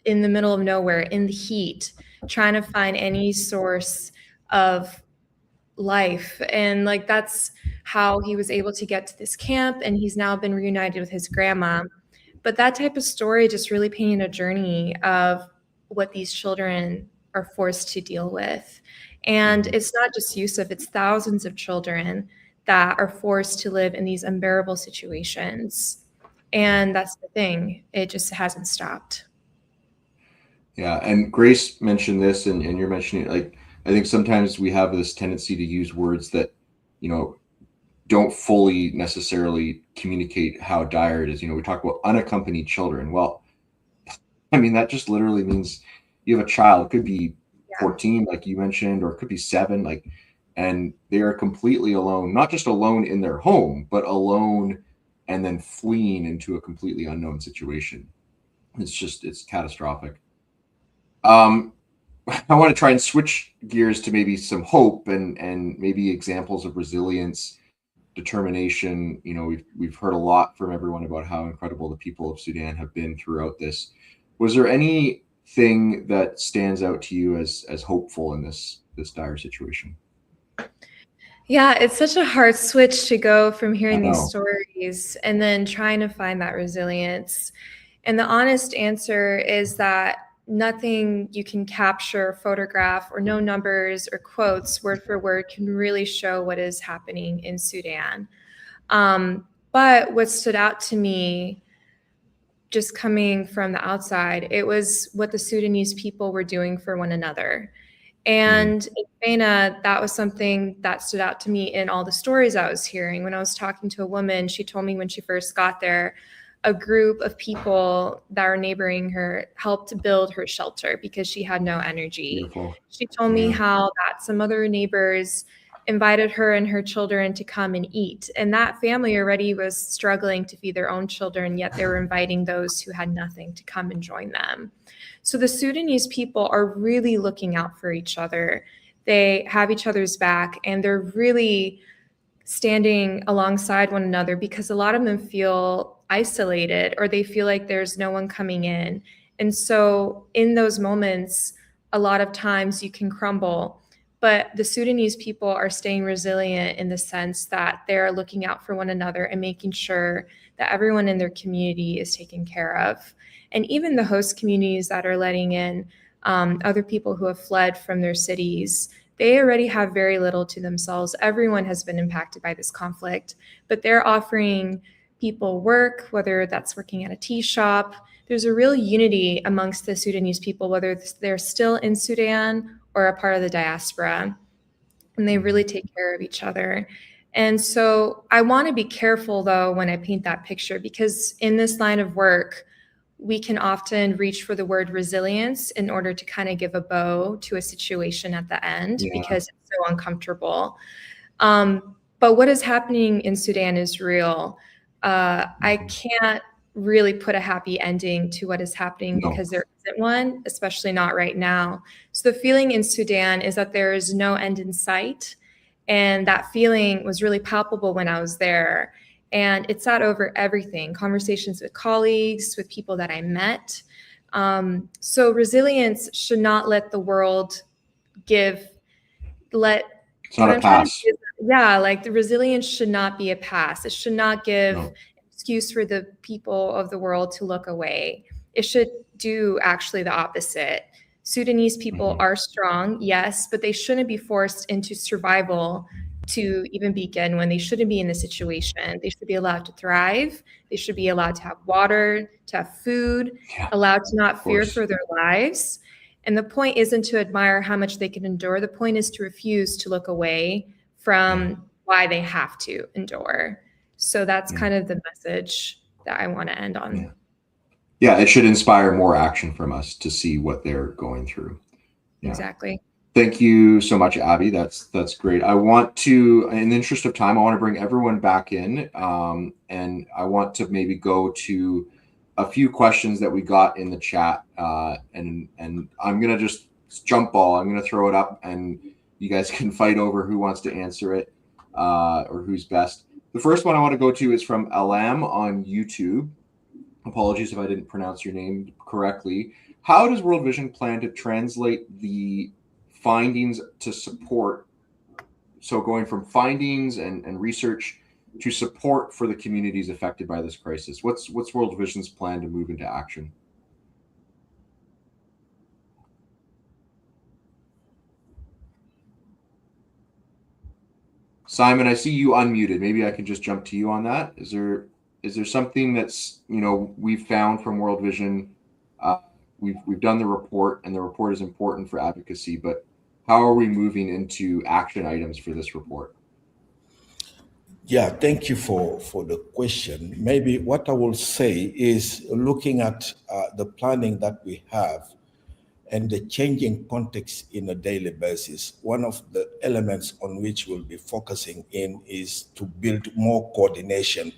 in the middle of nowhere, in the heat, trying to find any source of life? And like, that's how he was able to get to this camp, and he's now been reunited with his grandma. But that type of story just really painted a journey of what these children are forced to deal with. And it's not just Yusuf, it's thousands of children that are forced to live in these unbearable situations. And that's the thing, it just hasn't stopped. Yeah, and Grace mentioned this, and you're mentioning it. Like, I think sometimes we have this tendency to use words that, don't fully necessarily communicate how dire it is. We talk about unaccompanied children. Well, I mean, that just literally means you have a child. It could be 14, like you mentioned, or it could be 7, and they are completely alone, not just alone in their home, but alone and then fleeing into a completely unknown situation. It's catastrophic. I want to try and switch gears to maybe some hope and maybe examples of resilience, determination. We've heard a lot from everyone about how incredible the people of Sudan have been throughout this. Was there anything that stands out to you as hopeful in this dire situation? Yeah, it's such a hard switch to go from hearing these stories and then trying to find that resilience. And the honest answer is that nothing you can capture, photograph, or no numbers or quotes word for word can really show what is happening in Sudan. But what stood out to me, just coming from the outside, it was what the Sudanese people were doing for one another. And in Kefela, that was something that stood out to me in all the stories I was hearing. When I was talking to a woman, she told me when she first got there, a group of people that were neighboring her helped build her shelter because she had no energy. Beautiful. She told me how that some other neighbors invited her and her children to come and eat. And that family already was struggling to feed their own children, yet they were inviting those who had nothing to come and join them. So the Sudanese people are really looking out for each other. They have each other's back, and they're really standing alongside one another because a lot of them feel isolated, or they feel like there's no one coming in. And so in those moments, a lot of times you can crumble. But the Sudanese people are staying resilient in the sense that they're looking out for one another and making sure that everyone in their community is taken care of. And even the host communities that are letting in other people who have fled from their cities, they already have very little to themselves. Everyone has been impacted by this conflict, but they're offering people work, whether that's working at a tea shop. There's a real unity amongst the Sudanese people, whether they're still in Sudan or a part of the diaspora, and they really take care of each other. And so I want to be careful, though, when I paint that picture, because in this line of work, we can often reach for the word resilience in order to kind of give a bow to a situation at the end because it's so uncomfortable. But what is happening in Sudan is real. I can't really put a happy ending to what is happening, because there isn't one, especially not right now. So the feeling in Sudan is that there is no end in sight. And that feeling was really palpable when I was there. And it sat over everything, conversations with colleagues, with people that I met. So resilience should not let the world it's not a pass. Like the resilience should not be a pass. It should not give an excuse for the people of the world to look away. It should do actually the opposite. Sudanese people are strong, yes, but they shouldn't be forced into survival to even begin when. They shouldn't be in this situation. They should be allowed to thrive. They should be allowed to have water, to have food, allowed to not fear for their lives. And the point isn't to admire how much they can endure. The point is to refuse to look away from why they have to endure. So that's kind of the message that I want to end on. Yeah, it should inspire more action from us to see what they're going through. Exactly. Thank you so much, Abby. That's great. I want to, in the interest of time, I want to bring everyone back in, and I want to maybe go to a few questions that we got in the chat, and I'm gonna just jump ball. I'm gonna throw it up, and you guys can fight over who wants to answer it, or who's best. The first one I want to go to is from Alam on YouTube. Apologies if I didn't pronounce your name correctly. How does World Vision plan to translate the findings to support? So going from findings and research to support for the communities affected by this crisis. What's World Vision's plan to move into action? Simon, I see you unmuted. Maybe I can just jump to you on that. Is there something that's, we've found from World Vision? We've done the report, and the report is important for advocacy, but how are we moving into action items for this report? Yeah, thank you for the question. Maybe what I will say is, looking at the planning that we have and the changing context in a daily basis, one of the elements on which we'll be focusing in is to build more coordination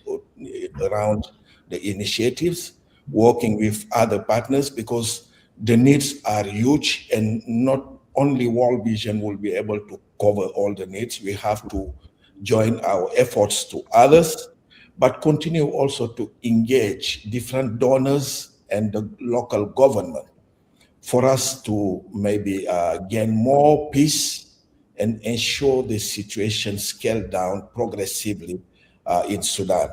around the initiatives, working with other partners, because the needs are huge, and not only World Vision will be able to cover all the needs. We have to join our efforts to others, but continue also to engage different donors and the local government for us to maybe gain more peace and ensure the situation scale down progressively in Sudan.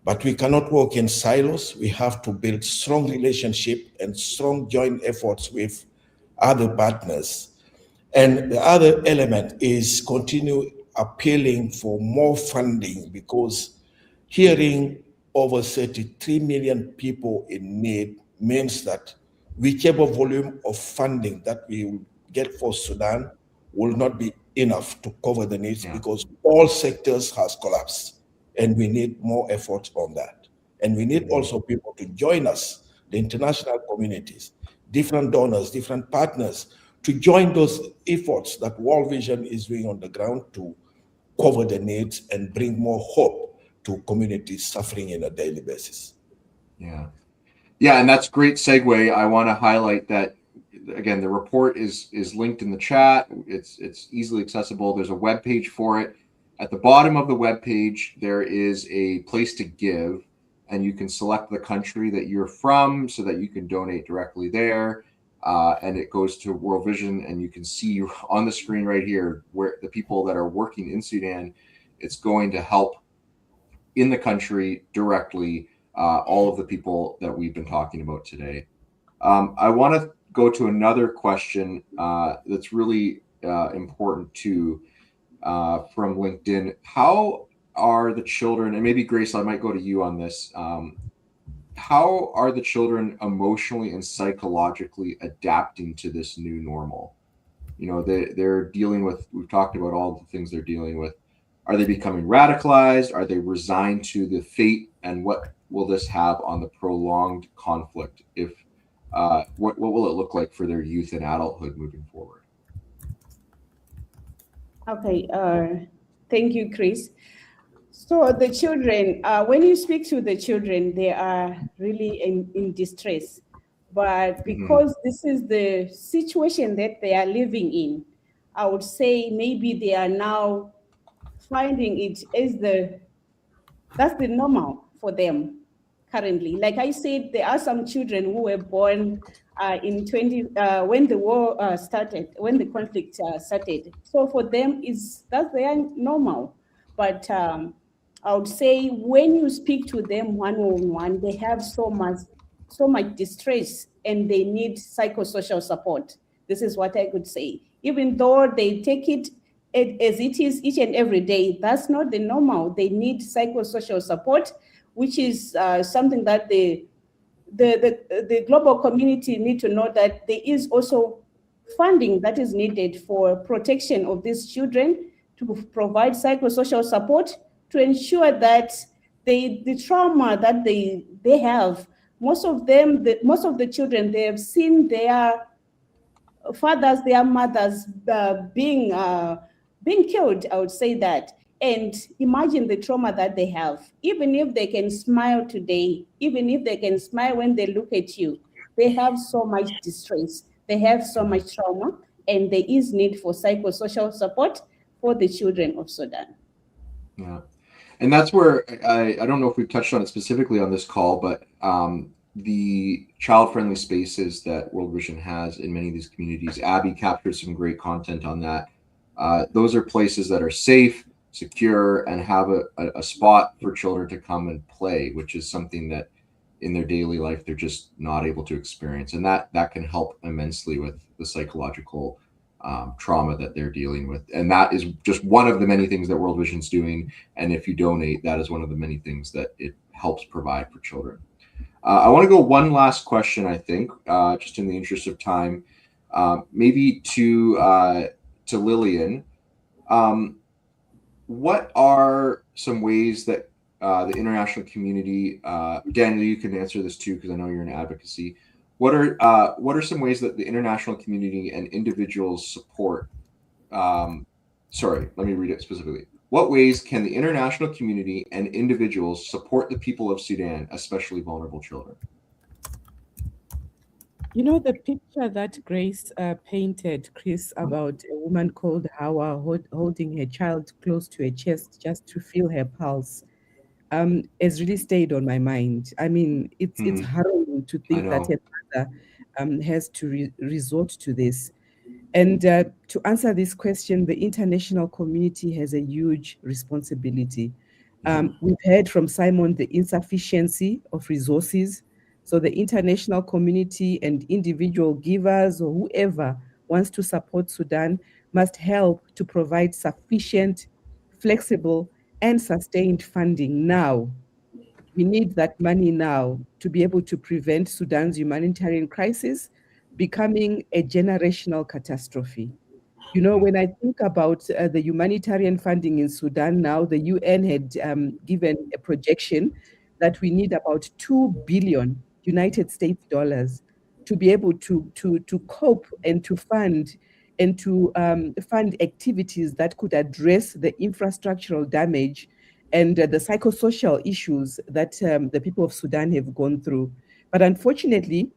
But we cannot work in silos. We have to build strong relationship and strong joint efforts with other partners. And the other element is continue appealing for more funding, because hearing over 33 million people in need means that whichever volume of funding that we will get for Sudan will not be enough to cover the needs, because all sectors has collapsed, and we need more efforts on that. And we need also people to join us, the international communities, different donors, different partners, to join those efforts that World Vision is doing on the ground to cover the needs and bring more hope to communities suffering in a daily basis. Yeah, and that's great segue. I want to highlight that, again, the report is linked in the chat. It's easily accessible. There's a web page for it. At the bottom of the web page, there is a place to give, and you can select the country that you're from so that you can donate directly there. And it goes to World Vision, and you can see on the screen right here where the people that are working in Sudan, it's going to help in the country directly, all of the people that we've been talking about today. I want to go to another question that's really important too, from LinkedIn. How are the children, and maybe Grace, I might go to you on this, how are the children emotionally and psychologically adapting to this new normal? They're dealing with, we've talked about all the things they're dealing with. Are they becoming radicalized? Are they resigned to the fate? And what will this have on the prolonged conflict? If what will it look like for their youth and adulthood moving forward? Okay, thank you, Chris. So the children, when you speak to the children, they are really in distress. But because this is the situation that they are living in, I would say maybe they are now finding it as that's the normal for them currently. Like I said, there are some children who were born in when the war started, when the conflict started. So for them, that's their normal. But I would say when you speak to them one-on-one, they have so much distress and they need psychosocial support. This is what I could say. Even though they take it as it is each and every day, that's not the normal. They need psychosocial support, which is something that the global community need to know, that there is also funding that is needed for protection of these children, to provide psychosocial support, to ensure that the trauma that they have, most of the children, they have seen their fathers, their mothers being killed, I would say that. And imagine the trauma that they have. Even if they can smile today, even if they can smile when they look at you, they have so much distress, they have so much trauma, and there is need for psychosocial support for the children of Sudan. Yeah. And that's where I don't know if we've touched on it specifically on this call, but the child-friendly spaces that World Vision has in many of these communities, Abby captured some great content on that. Those are places that are safe, secure, and have a spot for children to come and play, which is something that in their daily life they're just not able to experience. And that can help immensely with the psychological trauma that they're dealing with. And that is just one of the many things that World Vision's doing. And if you donate, that is one of the many things that it helps provide for children. I want to go one last question, I think, just in the interest of time, maybe to Lilian. What are some ways that the international community, Daniel, you can answer this too, because I know you're in advocacy. What are some ways that the international community and individuals support? Sorry, let me read it specifically. What ways can the international community and individuals support the people of Sudan, especially vulnerable children? You know, the picture that Grace painted, Chris, about a woman called Hawa holding her child close to her chest just to feel her pulse, has really stayed on my mind. I mean, it's harrowing to think that a mother has to resort to this. And to answer this question, the international community has a huge responsibility. We've heard from Simon the insufficiency of resources. So the international community and individual givers or whoever wants to support Sudan must help to provide sufficient, flexible, and sustained funding now. We need that money now to be able to prevent Sudan's humanitarian crisis becoming a generational catastrophe. You know, when I think about the humanitarian funding in Sudan now, the UN had given a projection that we need about 2 billion United States dollars to be able to cope and to fund activities that could address the infrastructural damage and the psychosocial issues that the people of Sudan have gone through. But unfortunately,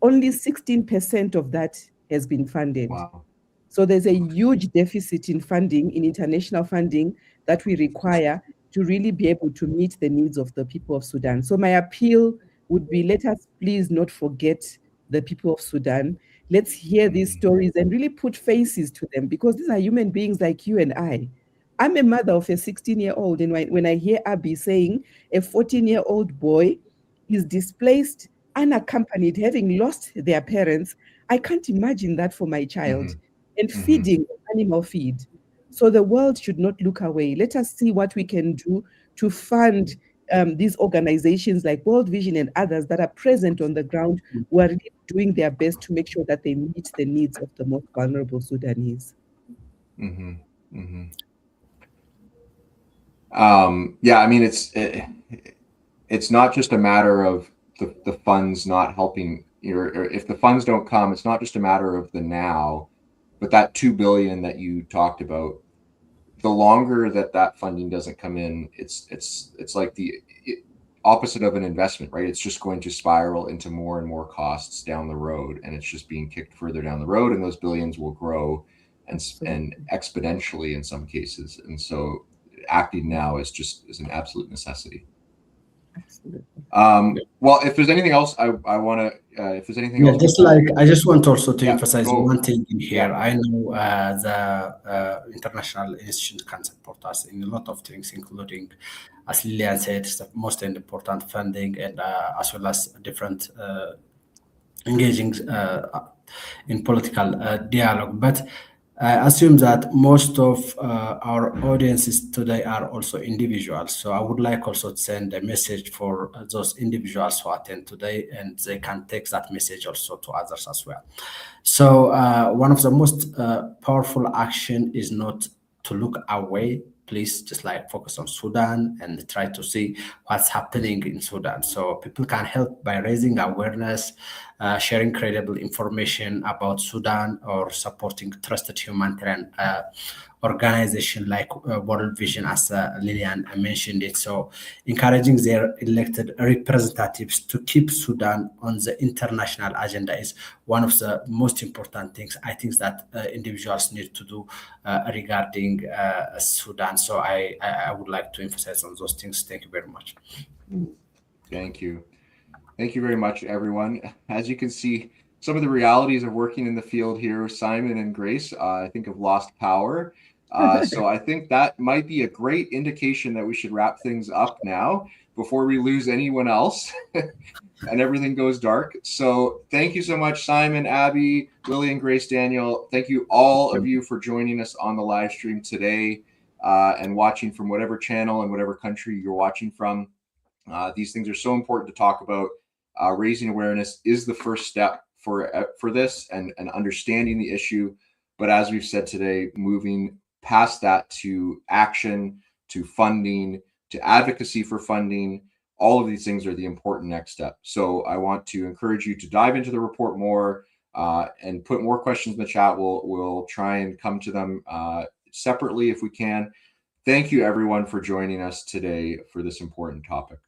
only 16% of that has been funded. Wow. So there's a huge deficit in funding, in international funding, that we require to really be able to meet the needs of the people of Sudan. So my appeal would be, let us please not forget the people of Sudan. Let's hear these stories and really put faces to them, because these are human beings like you and I. I'm a mother of a 16-year-old, and when I hear Abby saying a 14-year-old boy is displaced, unaccompanied, having lost their parents, I can't imagine that for my child. And feeding animal feed. So the world should not look away. Let us see what we can do to fund these organizations like World Vision and others that are present on the ground, who are really doing their best to make sure that they meet the needs of the most vulnerable Sudanese. Yeah, I mean, it's not just a matter of the funds not helping, or if the funds don't come, it's not just a matter of the now, but that 2 billion that you talked about, the longer that funding doesn't come in, it's like the opposite of an investment, right? It's just going to spiral into more and more costs down the road, and it's just being kicked further down the road, and those billions will grow and exponentially in some cases. And so acting now is an absolute necessity. Absolutely. Well, if there's anything else, I want to. If there's anything else, just like I just want also to emphasize go. one thing in here. I know the international institution can support us in a lot of things, including, as Lilian said, the most important funding, and as well as different engaging in political dialogue. But I assume that most of our audiences today are also individuals. So I would like also to send a message for those individuals who attend today, and they can take that message also to others as well. So one of the most powerful action is not to look away. Please just like focus on Sudan and try to see what's happening in Sudan. So people can help by raising awareness, sharing credible information about Sudan, or supporting trusted humanitarian organization like World Vision, as Lilian mentioned it. So encouraging their elected representatives to keep Sudan on the international agenda is one of the most important things I think that individuals need to do regarding Sudan. So I would like to emphasize on those things. Thank you very much. Thank you. Thank you very much, everyone. As you can see, some of the realities of working in the field here, Simon and Grace, I think have lost power. So I think that might be a great indication that we should wrap things up now before we lose anyone else and everything goes dark. So thank you so much, Simon, Abby, Lilian, Grace, Daniel. Thank you, all of you, for joining us on the live stream today and watching from whatever channel and whatever country you're watching from. These things are so important to talk about. Raising awareness is the first step for this and understanding the issue. But as we've said today, moving past that to action, to funding, to advocacy for funding, all of these things are the important next step. So I want to encourage you to dive into the report more and put more questions in the chat. We'll try and come to them separately if we can. Thank you, everyone, for joining us today for this important topic.